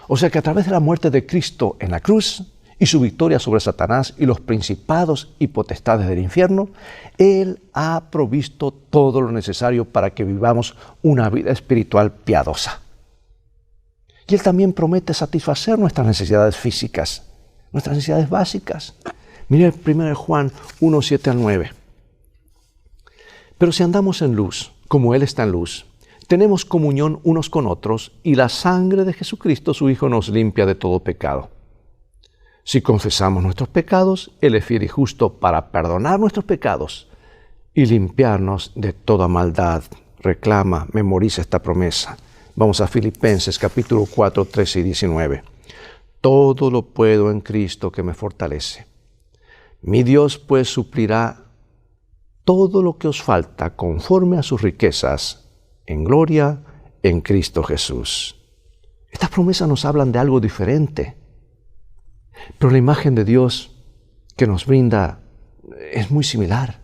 [SPEAKER 12] O sea que a través de la muerte de Cristo en la cruz y su victoria sobre Satanás y los principados y potestades del infierno, Él ha provisto todo lo necesario para que vivamos una vida espiritual piadosa. Y Él también promete satisfacer nuestras necesidades físicas, nuestras necesidades básicas. Mire el 1 Juan 1, 7 al 9. Pero si andamos en luz, como Él está en luz, tenemos comunión unos con otros, y la sangre de Jesucristo, su Hijo, nos limpia de todo pecado. Si confesamos nuestros pecados, Él es fiel y justo para perdonar nuestros pecados y limpiarnos de toda maldad. Reclama, memoriza esta promesa. Vamos a Filipenses capítulo 4, 13 y 19. Todo lo puedo en Cristo que me fortalece. Mi Dios pues suplirá todo lo que os falta conforme a sus riquezas en gloria en Cristo Jesús. Estas promesas nos hablan de algo diferente, pero la imagen de Dios que nos brinda es muy similar,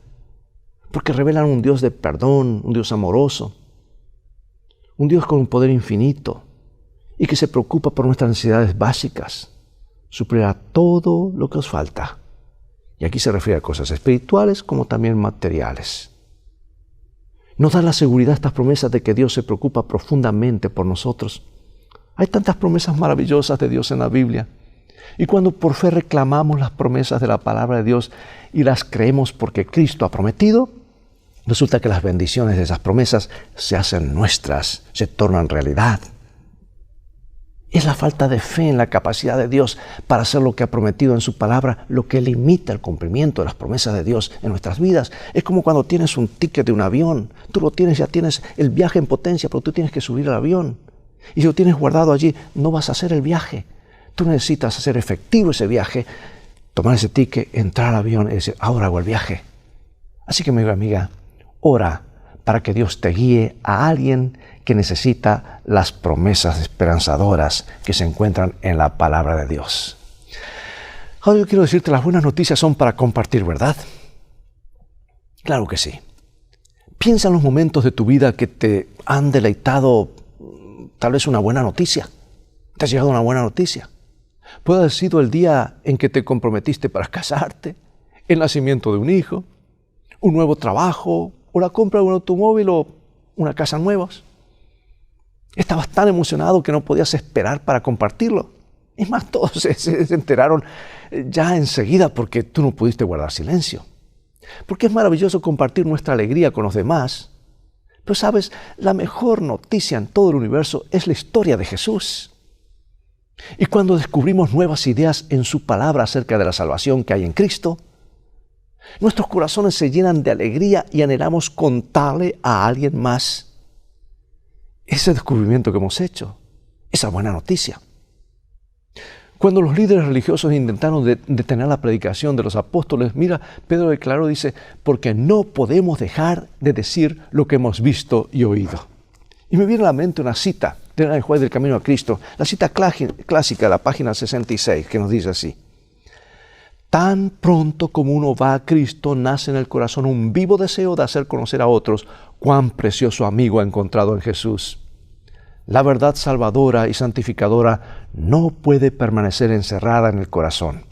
[SPEAKER 12] porque revelan un Dios de perdón, un Dios amoroso, un Dios con un poder infinito y que se preocupa por nuestras necesidades básicas, suplirá todo lo que os falta. Y aquí se refiere a cosas espirituales como también materiales. Nos da la seguridad estas promesas de que Dios se preocupa profundamente por nosotros. Hay tantas promesas maravillosas de Dios en la Biblia. Y cuando por fe reclamamos las promesas de la palabra de Dios y las creemos porque Cristo ha prometido, resulta que las bendiciones de esas promesas se hacen nuestras, se tornan realidad. Es la falta de fe en la capacidad de Dios para hacer lo que ha prometido en su palabra lo que limita el cumplimiento de las promesas de Dios en nuestras vidas. Es como cuando tienes un ticket de un avión. Tú lo tienes, ya tienes el viaje en potencia, pero tú tienes que subir al avión. Y si lo tienes guardado allí, no vas a hacer el viaje. Tú necesitas hacer efectivo ese viaje, tomar ese ticket, entrar al avión y decir, ahora hago el viaje. Así que, amigo, amiga, ora para que Dios te guíe a alguien que necesita las promesas esperanzadoras que se encuentran en la palabra de Dios. Ahora yo quiero decirte, las buenas noticias son para compartir, ¿verdad? Claro que sí. Piensa en los momentos de tu vida que te han deleitado tal vez una buena noticia. Te ha llegado una buena noticia. Puede haber sido el día en que te comprometiste para casarte, el nacimiento de un hijo, un nuevo trabajo, o la compra de un automóvil o una casa nueva. Estabas tan emocionado que no podías esperar para compartirlo. Es más, todos se enteraron ya enseguida porque tú no pudiste guardar silencio. Porque es maravilloso compartir nuestra alegría con los demás. Pero sabes, la mejor noticia en todo el universo es la historia de Jesús. Y cuando descubrimos nuevas ideas en su palabra acerca de la salvación que hay en Cristo, nuestros corazones se llenan de alegría y anhelamos contarle a alguien más ese descubrimiento que hemos hecho, esa buena noticia. Cuando los líderes religiosos intentaron detener la predicación de los apóstoles, mira, Pedro declaró, dice, porque no podemos dejar de decir lo que hemos visto y oído. Y me viene a la mente una cita de Ellen White Juez del Camino a Cristo, la cita clásica de la página 66, que nos dice así. Tan pronto como uno va a Cristo, nace en el corazón un vivo deseo de hacer conocer a otros cuán precioso amigo ha encontrado en Jesús. La verdad salvadora y santificadora no puede permanecer encerrada en el corazón.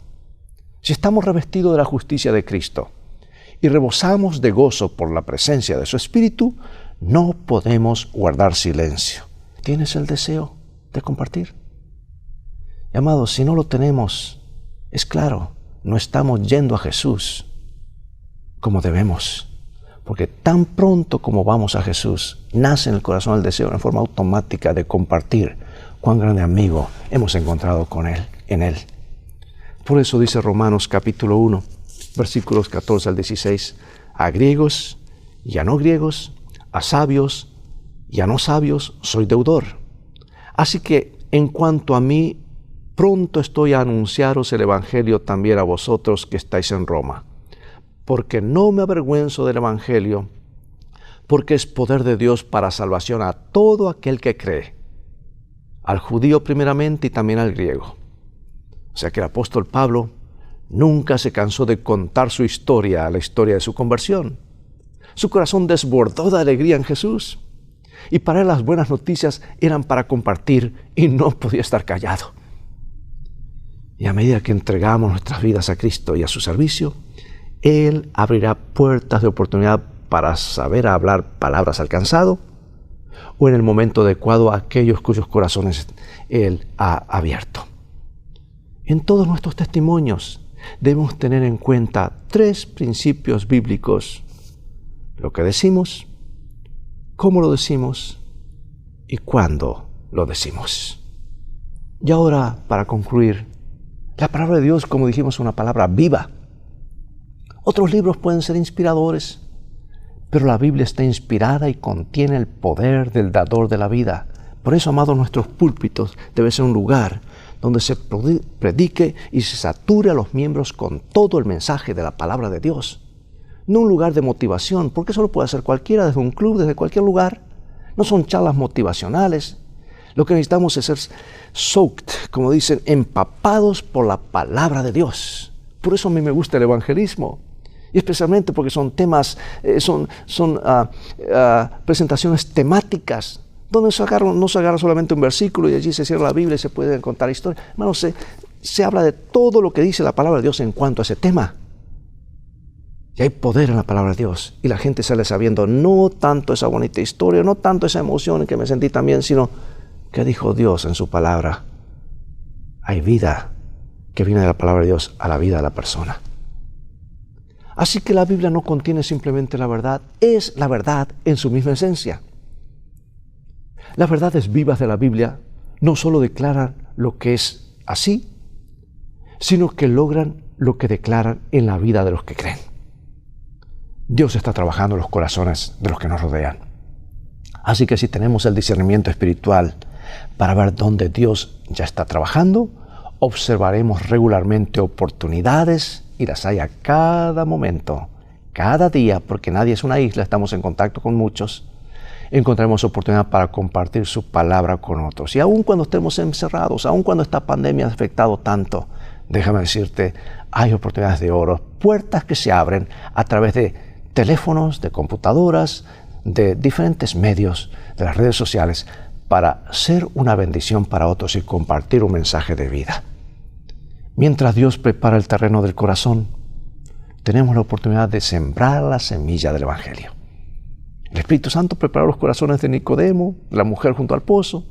[SPEAKER 12] Si estamos revestidos de la justicia de Cristo y rebosamos de gozo por la presencia de su Espíritu, no podemos guardar silencio. ¿Tienes el deseo de compartir? Y amados, si no lo tenemos, es claro, no estamos yendo a Jesús como debemos. Porque tan pronto como vamos a Jesús, nace en el corazón el deseo en forma automática de compartir cuán grande amigo hemos encontrado con Él, en Él. Por eso dice Romanos capítulo 1, versículos 14 al 16, a griegos y a no griegos, a sabios y a no sabios, soy deudor. Así que en cuanto a mí, pronto estoy a anunciaros el Evangelio también a vosotros que estáis en Roma. Porque no me avergüenzo del Evangelio, porque es poder de Dios para salvación a todo aquel que cree, al judío primeramente y también al griego. O sea que el apóstol Pablo nunca se cansó de contar su historia, la historia de su conversión. Su corazón desbordó de alegría en Jesús. Y para él las buenas noticias eran para compartir y no podía estar callado. Y a medida que entregamos nuestras vidas a Cristo y a su servicio, Él abrirá puertas de oportunidad para saber hablar palabras al cansado o en el momento adecuado a aquellos cuyos corazones Él ha abierto. En todos nuestros testimonios debemos tener en cuenta 3 principios bíblicos: lo que decimos, cómo lo decimos y cuándo lo decimos. Y ahora, para concluir, la palabra de Dios, como dijimos, es una palabra viva. Otros libros pueden ser inspiradores, pero la Biblia está inspirada y contiene el poder del dador de la vida. Por eso, amados, nuestros púlpitos debe ser un lugar donde se predique y se sature a los miembros con todo el mensaje de la palabra de Dios. No un lugar de motivación, porque eso lo puede hacer cualquiera, desde un club, desde cualquier lugar. No son charlas motivacionales. Lo que necesitamos es ser soaked, como dicen, empapados por la palabra de Dios. Por eso a mí me gusta el evangelismo. Y especialmente porque son temas, son presentaciones temáticas, donde no se agarra solamente un versículo y allí se cierra la Biblia y se pueden contar historias. Hermano, se habla de todo lo que dice la palabra de Dios en cuanto a ese tema. Y hay poder en la palabra de Dios. Y la gente sale sabiendo no tanto esa bonita historia, no tanto esa emoción en que me sentí también, sino que dijo Dios en su palabra. Hay vida que viene de la palabra de Dios a la vida de la persona. Así que la Biblia no contiene simplemente la verdad, es la verdad en su misma esencia. Las verdades vivas de la Biblia no solo declaran lo que es así, sino que logran lo que declaran en la vida de los que creen. Dios está trabajando en los corazones de los que nos rodean. Así que si tenemos el discernimiento espiritual para ver dónde Dios ya está trabajando, observaremos regularmente oportunidades y las hay a cada momento, cada día, porque nadie es una isla, estamos en contacto con muchos. Encontraremos oportunidad para compartir su palabra con otros. Y aun cuando estemos encerrados, aun cuando esta pandemia ha afectado tanto, déjame decirte, hay oportunidades de oro, puertas que se abren a través de teléfonos, de computadoras, de diferentes medios, de las redes sociales, para ser una bendición para otros y compartir un mensaje de vida. Mientras Dios prepara el terreno del corazón, tenemos la oportunidad de sembrar la semilla del Evangelio. El Espíritu Santo preparó los corazones de Nicodemo, la mujer junto al pozo,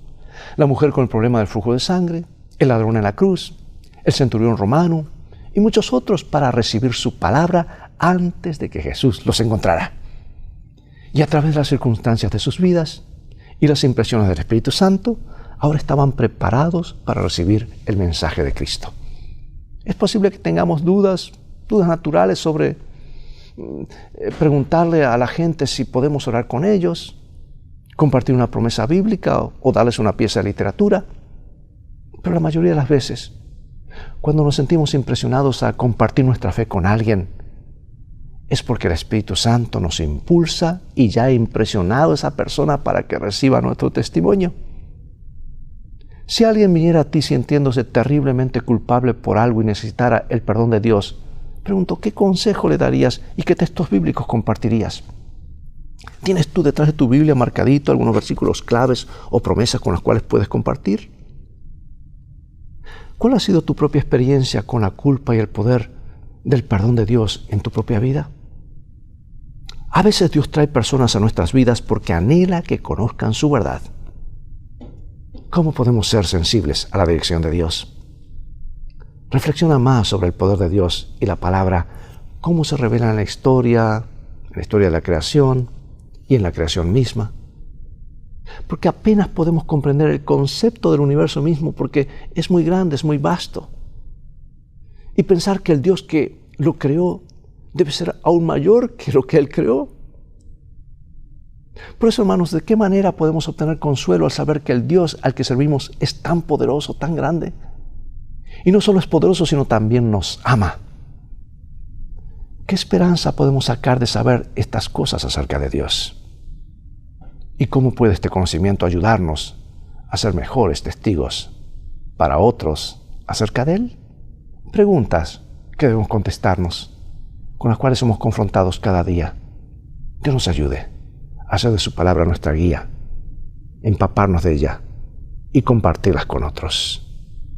[SPEAKER 12] la mujer con el problema del flujo de sangre, el ladrón en la cruz, el centurión romano y muchos otros para recibir su palabra antes de que Jesús los encontrara. Y a través de las circunstancias de sus vidas y las impresiones del Espíritu Santo, ahora estaban preparados para recibir el mensaje de Cristo. Es posible que tengamos dudas naturales sobre preguntarle a la gente si podemos orar con ellos, compartir una promesa bíblica o darles una pieza de literatura. Pero la mayoría de las veces, cuando nos sentimos impresionados a compartir nuestra fe con alguien, es porque el Espíritu Santo nos impulsa y ya ha impresionado a esa persona para que reciba nuestro testimonio. Si alguien viniera a ti sintiéndose terriblemente culpable por algo y necesitara el perdón de Dios, pregunto, ¿qué consejo le darías y qué textos bíblicos compartirías? ¿Tienes tú detrás de tu Biblia marcadito algunos versículos claves o promesas con las cuales puedes compartir? ¿Cuál ha sido tu propia experiencia con la culpa y el poder del perdón de Dios en tu propia vida? A veces Dios trae personas a nuestras vidas porque anhela que conozcan su verdad. ¿Cómo podemos ser sensibles a la dirección de Dios? Reflexiona más sobre el poder de Dios y la palabra, cómo se revela en la historia de la creación y en la creación misma. Porque apenas podemos comprender el concepto del universo mismo porque es muy grande, es muy vasto. Y pensar que el Dios que lo creó debe ser aún mayor que lo que Él creó. Por eso, hermanos, ¿de qué manera podemos obtener consuelo al saber que el Dios al que servimos es tan poderoso, tan grande? Y no solo es poderoso, sino también nos ama. ¿Qué esperanza podemos sacar de saber estas cosas acerca de Dios? ¿Y cómo puede este conocimiento ayudarnos a ser mejores testigos para otros acerca de Él? Preguntas que debemos contestarnos, con las cuales somos confrontados cada día. Dios nos ayude a hacer de su palabra nuestra guía, empaparnos de ella y compartirlas con otros.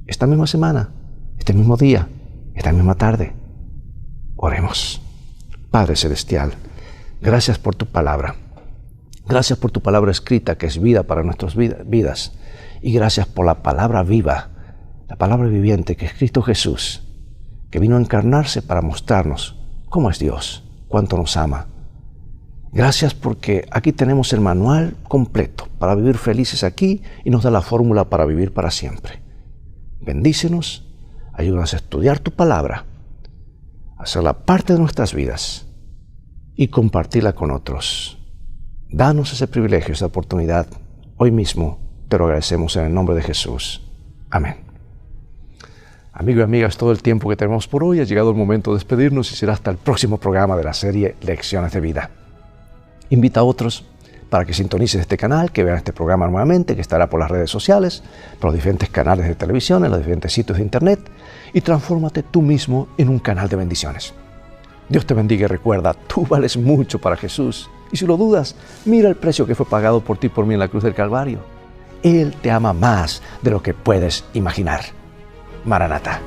[SPEAKER 12] Esta misma semana, este mismo día, esta misma tarde, oremos. Padre Celestial, gracias por tu palabra. Gracias por tu palabra escrita, que es vida para nuestras vidas. Y gracias por la palabra viva, la palabra viviente, que es Cristo Jesús, que vino a encarnarse para mostrarnos cómo es Dios, cuánto nos ama. Gracias porque aquí tenemos el manual completo para vivir felices aquí y nos da la fórmula para vivir para siempre. Bendícenos, ayúdanos a estudiar tu palabra, a hacerla parte de nuestras vidas y compartirla con otros. Danos ese privilegio, esa oportunidad. Hoy mismo te lo agradecemos en el nombre de Jesús. Amén. Amigos y amigas, todo el tiempo que tenemos por hoy. Ha llegado el momento de despedirnos y será hasta el próximo programa de la serie Lecciones de Vida. Invita a otros para que sintonicen este canal, que vean este programa nuevamente, que estará por las redes sociales, por los diferentes canales de televisión, en los diferentes sitios de internet, y transfórmate tú mismo en un canal de bendiciones. Dios te bendiga y recuerda, tú vales mucho para Jesús. Y si lo dudas, mira el precio que fue pagado por ti y por mí en la cruz del Calvario. Él te ama más de lo que puedes imaginar. Maranatha.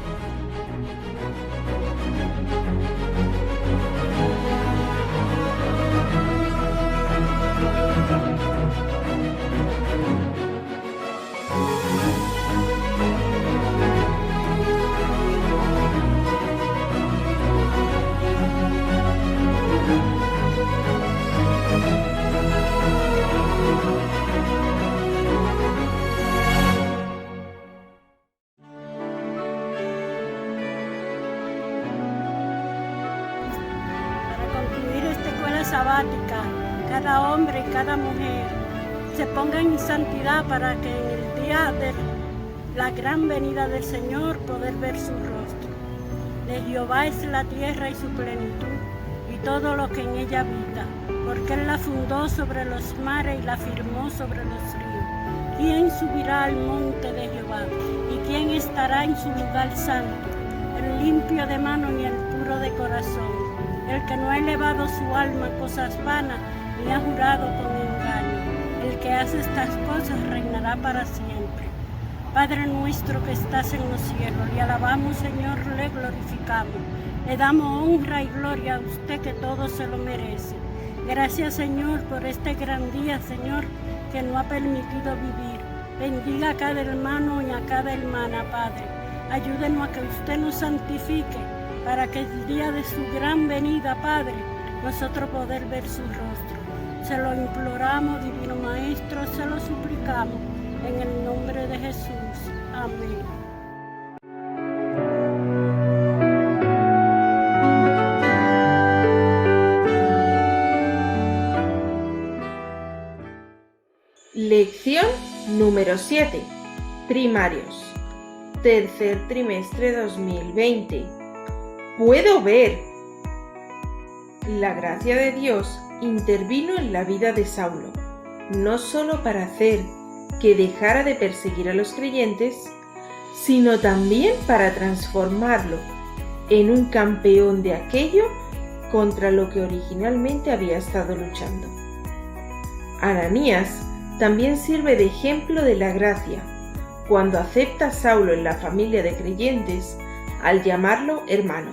[SPEAKER 1] Sabática, cada hombre y cada mujer se pongan en santidad para que en el día de la gran venida del Señor poder ver su rostro. De Jehová es la tierra y su plenitud y todo lo que en ella habita, porque Él la fundó sobre los mares y la firmó sobre los ríos. ¿Quién subirá al monte de Jehová? ¿Y quién estará en su lugar santo? El limpio de mano y el puro de corazón, el que no ha elevado su alma a cosas vanas, ni ha jurado con engaño. El que hace estas cosas reinará para siempre. Padre nuestro que estás en los cielos, le alabamos, Señor, le glorificamos. Le damos honra y gloria a usted, que todo se lo merece. Gracias, Señor, por este gran día, Señor, que nos ha permitido vivir. Bendiga a cada hermano y a cada hermana, Padre. Ayúdenos a que usted nos santifique, para que el día de su gran venida, Padre, nosotros poder ver su rostro. Se lo imploramos, Divino Maestro, se lo suplicamos, en el nombre de Jesús. Amén.
[SPEAKER 13] Lección número 7. Primarios. Tercer trimestre 2020. Puedo ver. La gracia de Dios intervino en la vida de Saulo, no solo para hacer que dejara de perseguir a los creyentes, sino también para transformarlo en un campeón de aquello contra lo que originalmente había estado luchando. Ananías también sirve de ejemplo de la gracia cuando acepta a Saulo en la familia de creyentes al llamarlo hermano.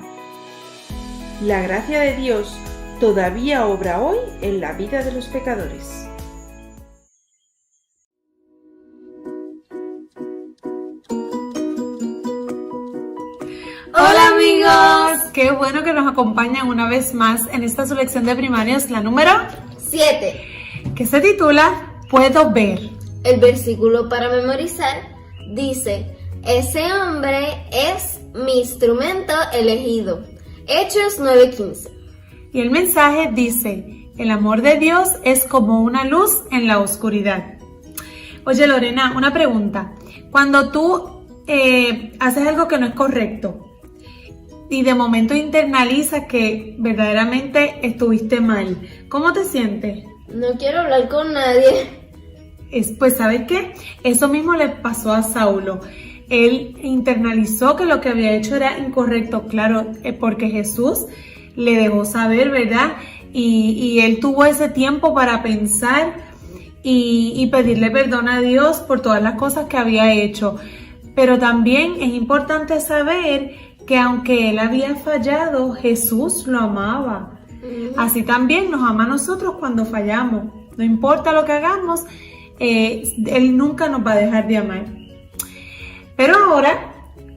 [SPEAKER 13] La gracia de Dios todavía obra hoy en la vida de los pecadores.
[SPEAKER 14] Hola amigos, qué bueno que nos acompañan una vez más en esta su lección de primarios, la número
[SPEAKER 15] 7,
[SPEAKER 14] que se titula Puedo ver.
[SPEAKER 15] El versículo para memorizar dice: ese hombre es mi instrumento elegido. Hechos 9:15.
[SPEAKER 14] Y el mensaje dice: el amor de Dios es como una luz en la oscuridad. Oye Lorena, una pregunta. Cuando tú haces algo que no es correcto y de momento internalizas que verdaderamente estuviste mal, ¿cómo te sientes?
[SPEAKER 15] No quiero hablar con nadie.
[SPEAKER 14] Pues ¿sabes qué? Eso mismo le pasó a Saulo. Él internalizó que lo que había hecho era incorrecto, claro, porque Jesús le dejó saber, ¿verdad? Y él tuvo ese tiempo para pensar y pedirle perdón a Dios por todas las cosas que había hecho. Pero también es importante saber que aunque él había fallado, Jesús lo amaba. Así también nos ama a nosotros cuando fallamos. No importa lo que hagamos, Él nunca nos va a dejar de amar. Pero ahora,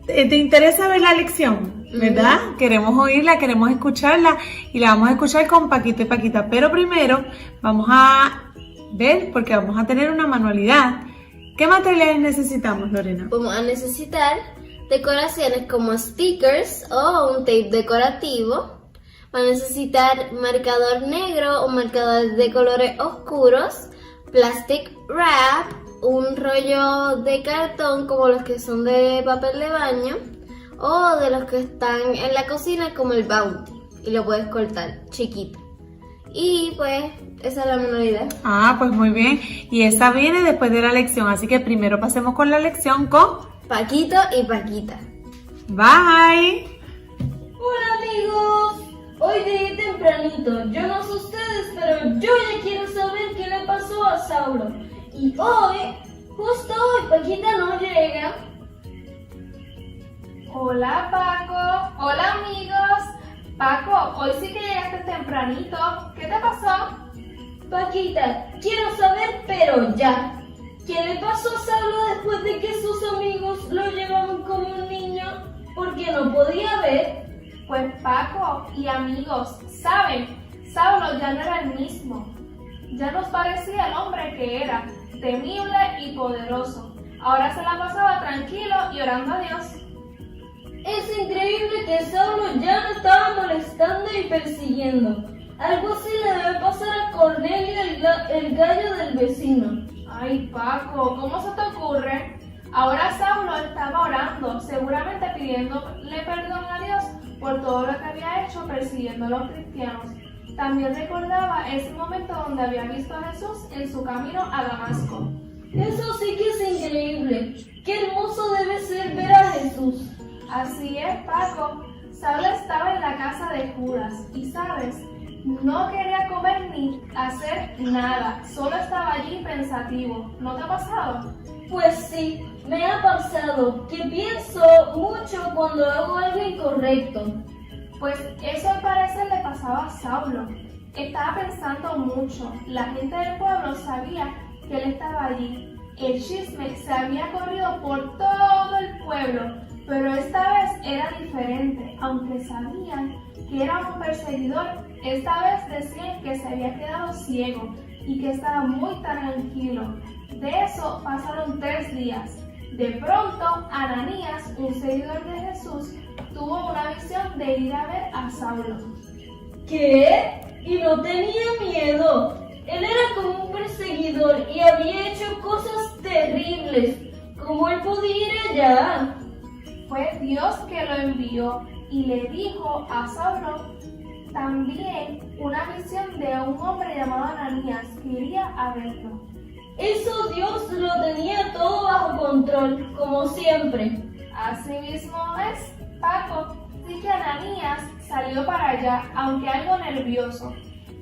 [SPEAKER 14] ¿te interesa ver la lección? ¿Verdad? Queremos oírla, queremos escucharla y la vamos a escuchar con Paquito y Paquita. Pero primero vamos a ver, porque vamos a tener una manualidad. ¿Qué materiales necesitamos, Lorena?
[SPEAKER 15] Vamos a necesitar decoraciones como stickers o un tape decorativo. Va a necesitar marcador negro o marcador de colores oscuros, plastic wrap, un rollo de cartón como los que son de papel de baño o de los que están en la cocina como el Bounty y lo puedes cortar chiquito. Y pues esa es la manualidad.
[SPEAKER 14] Pues muy bien. Y esa viene después de la lección, así que primero pasemos con la lección con
[SPEAKER 15] Paquito y Paquita.
[SPEAKER 14] Bye.
[SPEAKER 16] Hola amigos, hoy llegué tempranito. Yo no sé ustedes, pero yo ya quiero saber qué le pasó a Saulo. Y hoy, justo hoy, Paquita no llega.
[SPEAKER 5] Hola Paco, hola amigos. Paco, hoy sí que llegaste tempranito. ¿Qué te pasó?
[SPEAKER 16] Paquita, quiero saber, pero ya. ¿Qué le pasó a Saulo después de que sus amigos lo llevaban como un niño? Porque no podía ver.
[SPEAKER 5] Pues Paco y amigos, ¿saben? Saulo ya no era el mismo. Ya nos parecía el hombre que era, temible y poderoso. Ahora se la pasaba tranquilo y orando a Dios.
[SPEAKER 16] Es increíble que Saulo ya no estaba molestando y persiguiendo. Algo así le debe pasar a Cornelio, el gallo del vecino.
[SPEAKER 5] Ay, Paco, ¿cómo se te ocurre? Ahora Saulo estaba orando, seguramente pidiéndole perdón a Dios por todo lo que había hecho persiguiendo a los cristianos. También recordaba ese momento donde había visto a Jesús en su camino a Damasco.
[SPEAKER 16] Eso sí que es increíble. Qué hermoso debe ser ver a Jesús.
[SPEAKER 5] Así es, Paco. Saulo estaba en la casa de Judas y, ¿sabes? No quería comer ni hacer nada. Solo estaba allí pensativo. ¿No te ha pasado?
[SPEAKER 16] Pues sí, me ha pasado. Que pienso mucho cuando hago algo incorrecto.
[SPEAKER 5] Pues eso al parecer le pasaba a Saulo. Estaba pensando mucho. La gente del pueblo sabía que él estaba allí. El chisme se había corrido por todo el pueblo, pero esta vez era diferente. Aunque sabían que era un perseguidor, esta vez decían que se había quedado ciego y que estaba muy tranquilo. De eso pasaron 3 días. De pronto, Ananías, un seguidor de Jesús, tuvo una visión de ir a ver a Saulo.
[SPEAKER 16] ¿Qué? Y no tenía miedo. Él era como un perseguidor y había hecho cosas terribles. ¿Cómo él podía ir allá?
[SPEAKER 5] Fue Dios que lo envió y le dijo a Saulo también una visión de un hombre llamado Ananías que iría a verlo.
[SPEAKER 16] Eso Dios lo tenía todo bajo control, como siempre.
[SPEAKER 5] Así mismo es, Paco. Sí que Ananías salió para allá, aunque algo nervioso.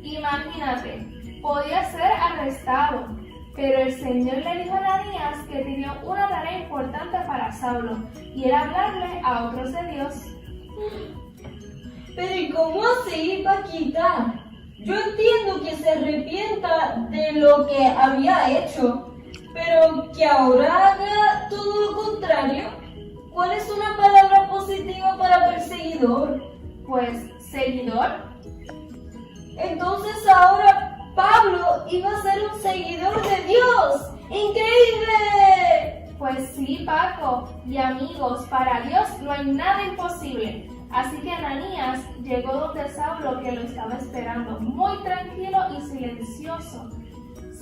[SPEAKER 5] Imagínate, podía ser arrestado, pero el Señor le dijo a Ananías que tenía una tarea importante para Saulo, y era hablarle a otros de Dios.
[SPEAKER 16] Pero ¿y cómo así, Paquita? Yo entiendo que se arrepienta de lo que había hecho, pero que ahora haga todo lo contrario. ¿Cuál es una palabra positiva para perseguidor?
[SPEAKER 5] Pues, seguidor.
[SPEAKER 16] Entonces ahora Pablo iba a ser un seguidor de Dios. ¡Increíble!
[SPEAKER 5] Pues sí, Paco. Y amigos, para Dios no hay nada imposible. Así que Ananías llegó donde Saulo, que lo estaba esperando, muy tranquilo y silencioso,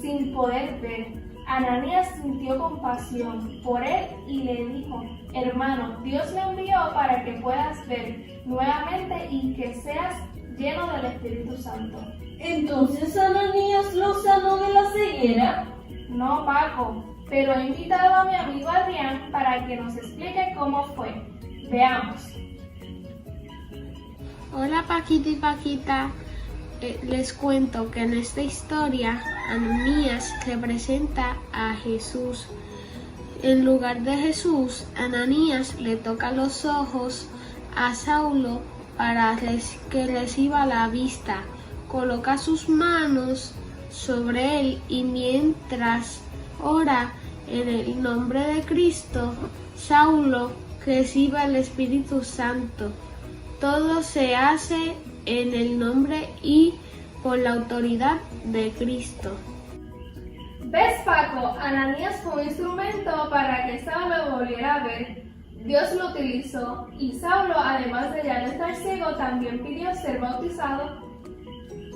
[SPEAKER 5] sin poder ver. Ananías sintió compasión por él y le dijo: hermano, Dios me envió para que puedas ver nuevamente y que seas
[SPEAKER 16] lleno del Espíritu Santo. ¿Entonces Ananías lo sanó de la ceguera? No, Paco, pero he invitado a mi amigo Adrián para que nos explique cómo fue. Veamos.
[SPEAKER 15] Hola Paquito y Paquita, les cuento que en esta historia Ananías representa a Jesús. En lugar de Jesús, Ananías le toca los ojos a Saulo para que reciba la vista. Coloca sus manos sobre él y mientras ora en el nombre de Cristo, Saulo recibe el Espíritu Santo. Todo se hace en el nombre y por la autoridad de Cristo.
[SPEAKER 16] ¿Ves, Paco? Ananías fue un instrumento para que Saulo volviera a ver. Dios lo utilizó y Saulo, además de ya no estar ciego, también pidió ser bautizado.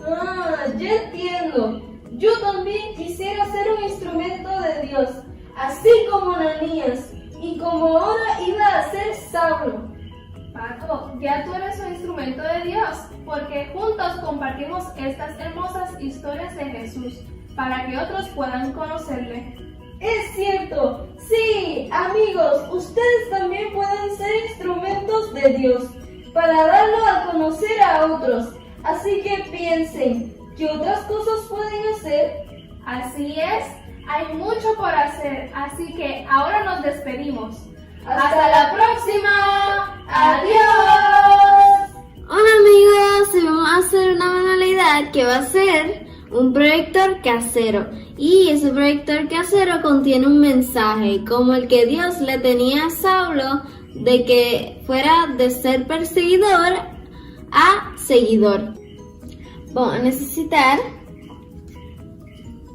[SPEAKER 16] Ah, ya entiendo. Yo también quisiera ser un instrumento de Dios, así como Ananías, y como ahora iba a ser Saulo. Paco, ya tú eres un instrumento de Dios, porque juntos compartimos estas hermosas historias de Jesús, para que otros puedan conocerle. ¡Es cierto! ¡Sí! Amigos, ustedes también pueden ser instrumentos de Dios, para darlo a conocer a otros. Así que piensen, ¿qué otras cosas pueden hacer? Así es, hay mucho por hacer, así que ahora nos despedimos. ¡Hasta la próxima! ¡Adiós!
[SPEAKER 15] Hola amigos, hoy vamos a hacer una manualidad que va a ser un proyector casero. Y ese proyector casero contiene un mensaje, como el que Dios le tenía a Saulo, de que fuera de ser perseguidor a seguidor. Vamos a necesitar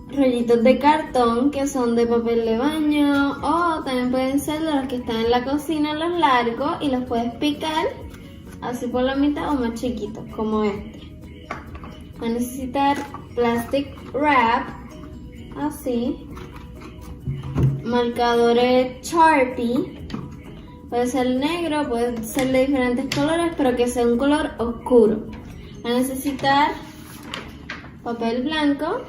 [SPEAKER 15] rollitos de cartón que son de papel de baño o también pueden ser de los que están en la cocina, los largos, y los puedes picar así por la mitad o más chiquitos como este. Va a necesitar plastic wrap, así, marcadores Sharpie, puede ser negro, puede ser de diferentes colores, pero que sea un color oscuro. Va a necesitar papel blanco,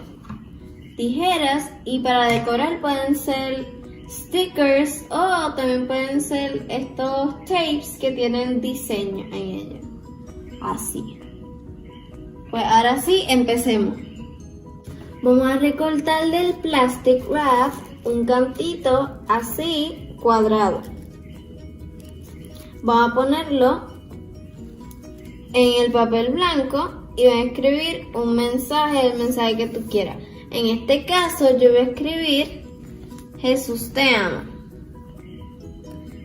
[SPEAKER 15] tijeras, y para decorar pueden ser stickers o también pueden ser estos tapes que tienen diseño en ellos, así. Pues ahora sí, empecemos. Vamos a recortar del plastic wrap un cantito así cuadrado. Vamos a ponerlo en el papel blanco y voy a escribir un mensaje, el mensaje que tú quieras. En este caso yo voy a escribir Jesús te ama,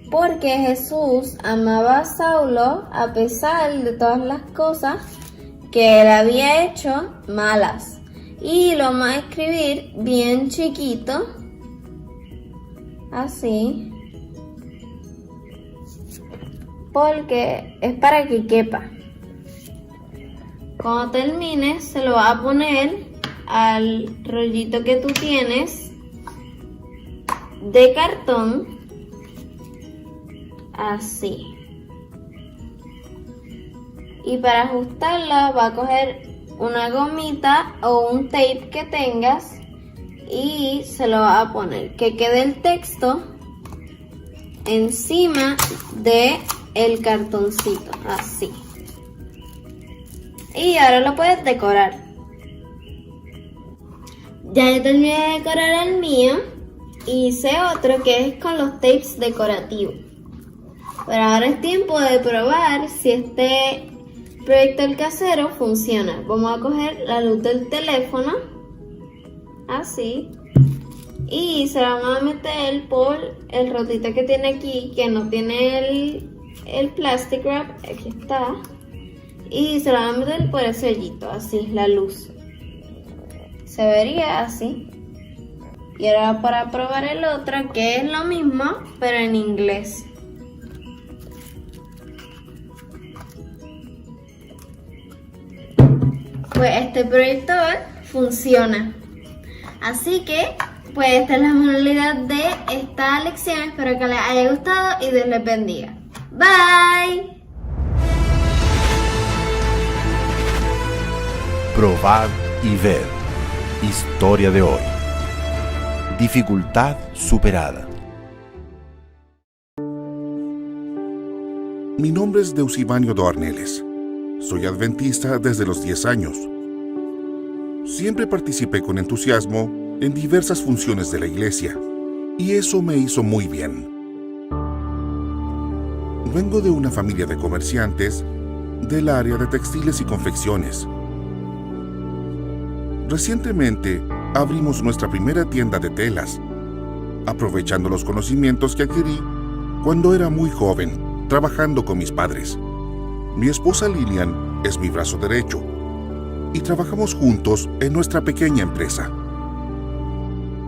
[SPEAKER 15] porque Jesús amaba a Saulo a pesar de todas las cosas que él había hecho malas. Y lo vamos a escribir bien chiquito, así, porque es para que quepa. Cuando termines se lo vas a poner al rollito que tú tienes de cartón, así. Y para ajustarla va a coger una gomita o un tape que tengas y se lo va a poner, que quede el texto encima de el cartoncito, así. Y ahora lo puedes decorar. Ya yo terminé de decorar el mío y hice otro que es con los tapes decorativos. Pero ahora es tiempo de probar si este proyector casero funciona. Vamos a coger la luz del teléfono, así, y se la vamos a meter por el rotito que tiene aquí, que no tiene el plastic wrap, aquí está, y se la vamos a meter por ese hoyito, así, la luz. Se vería así. Y ahora para probar el otro, que es lo mismo, pero en inglés. Pues este proyector funciona. Así que, pues esta es la manualidad de esta lección. Espero que les haya gustado y Dios les bendiga. Bye.
[SPEAKER 17] Probad y ved. Historia de hoy. Dificultad superada.
[SPEAKER 18] Mi nombre es Deusibanio Doarneles. Soy adventista desde los 10 años. Siempre participé con entusiasmo en diversas funciones de la iglesia, y eso me hizo muy bien. Vengo de una familia de comerciantes del área de textiles y confecciones. Recientemente abrimos nuestra primera tienda de telas, aprovechando los conocimientos que adquirí cuando era muy joven, trabajando con mis padres. Mi esposa Lilian es mi brazo derecho y trabajamos juntos en nuestra pequeña empresa.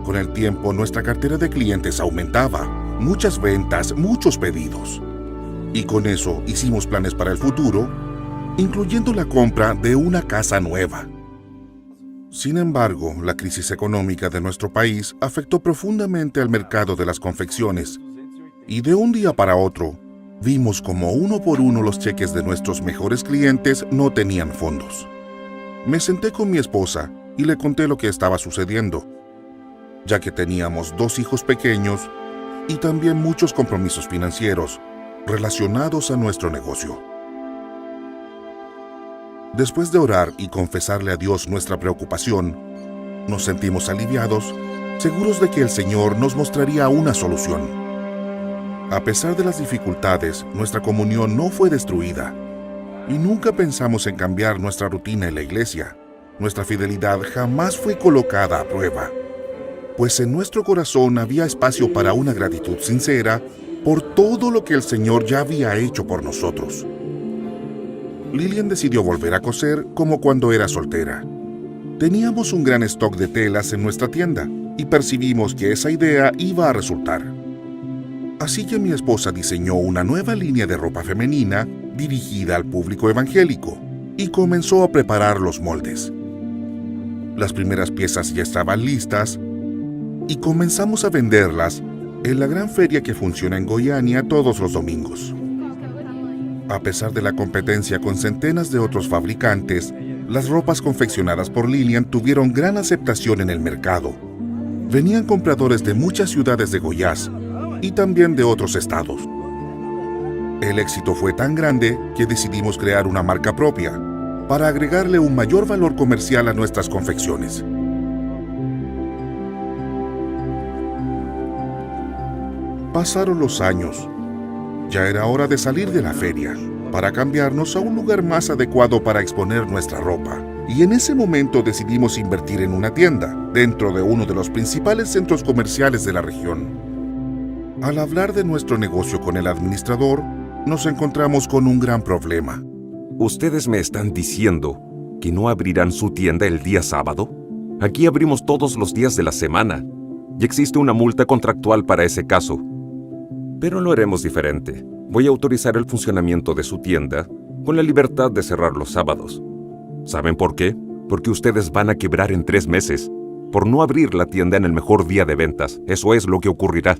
[SPEAKER 18] Con el tiempo, nuestra cartera de clientes aumentaba, muchas ventas, muchos pedidos. Y con eso hicimos planes para el futuro, incluyendo la compra de una casa nueva. Sin embargo, la crisis económica de nuestro país afectó profundamente al mercado de las confecciones, y de un día para otro, vimos como uno por uno los cheques de nuestros mejores clientes no tenían fondos. Me senté con mi esposa y le conté lo que estaba sucediendo, ya que teníamos 2 hijos pequeños y también muchos compromisos financieros relacionados a nuestro negocio. Después de orar y confesarle a Dios nuestra preocupación, nos sentimos aliviados, seguros de que el Señor nos mostraría una solución. A pesar de las dificultades, nuestra comunión no fue destruida, y nunca pensamos en cambiar nuestra rutina en la iglesia. Nuestra fidelidad jamás fue colocada a prueba, pues en nuestro corazón había espacio para una gratitud sincera por todo lo que el Señor ya había hecho por nosotros. Lilian decidió volver a coser como cuando era soltera. Teníamos un gran stock de telas en nuestra tienda y percibimos que esa idea iba a resultar. Así que mi esposa diseñó una nueva línea de ropa femenina dirigida al público evangélico y comenzó a preparar los moldes. Las primeras piezas ya estaban listas y comenzamos a venderlas en la gran feria que funciona en Goiânia todos los domingos. A pesar de la competencia con centenas de otros fabricantes, las ropas confeccionadas por Lilian tuvieron gran aceptación en el mercado. Venían compradores de muchas ciudades de Goiás y también de otros estados. El éxito fue tan grande que decidimos crear una marca propia para agregarle un mayor valor comercial a nuestras confecciones. Pasaron los años. Ya era hora de salir de la feria para cambiarnos a un lugar más adecuado para exponer nuestra ropa. Y en ese momento decidimos invertir en una tienda dentro de uno de los principales centros comerciales de la región. Al hablar de nuestro negocio con el administrador, nos encontramos con un gran problema.
[SPEAKER 19] ¿Ustedes me están diciendo que no abrirán su tienda el día sábado? Aquí abrimos todos los días de la semana y existe una multa contractual para ese caso. Pero lo haremos diferente. Voy a autorizar el funcionamiento de su tienda con la libertad de cerrar los sábados. ¿Saben por qué? Porque ustedes van a quebrar en 3 meses por no abrir la tienda en el mejor día de ventas. Eso es lo que ocurrirá.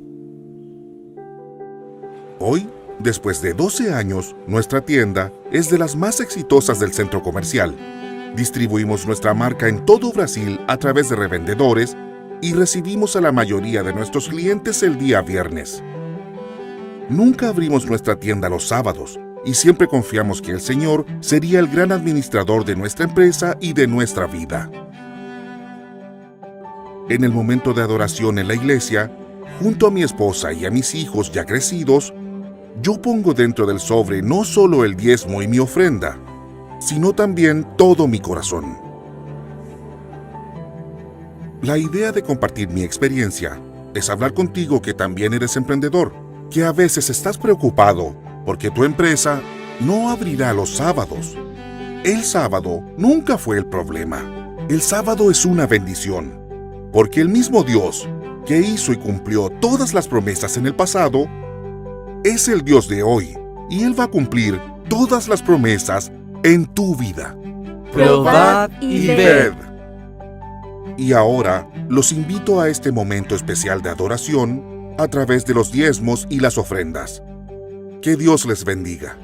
[SPEAKER 18] Hoy, después de 12 años, nuestra tienda es de las más exitosas del centro comercial. Distribuimos nuestra marca en todo Brasil a través de revendedores y recibimos a la mayoría de nuestros clientes el día viernes. Nunca abrimos nuestra tienda los sábados y siempre confiamos que el Señor sería el gran administrador de nuestra empresa y de nuestra vida. En el momento de adoración en la iglesia, junto a mi esposa y a mis hijos ya crecidos, yo pongo dentro del sobre no solo el diezmo y mi ofrenda, sino también todo mi corazón. La idea de compartir mi experiencia es hablar contigo que también eres emprendedor, que a veces estás preocupado porque tu empresa no abrirá los sábados. El sábado nunca fue el problema. El sábado es una bendición, porque el mismo Dios que hizo y cumplió todas las promesas en el pasado, es el Dios de hoy, y Él va a cumplir todas las promesas en tu vida.
[SPEAKER 20] Probad y ved.
[SPEAKER 18] Y ahora los invito a este momento especial de adoración a través de los diezmos y las ofrendas. Que Dios les bendiga.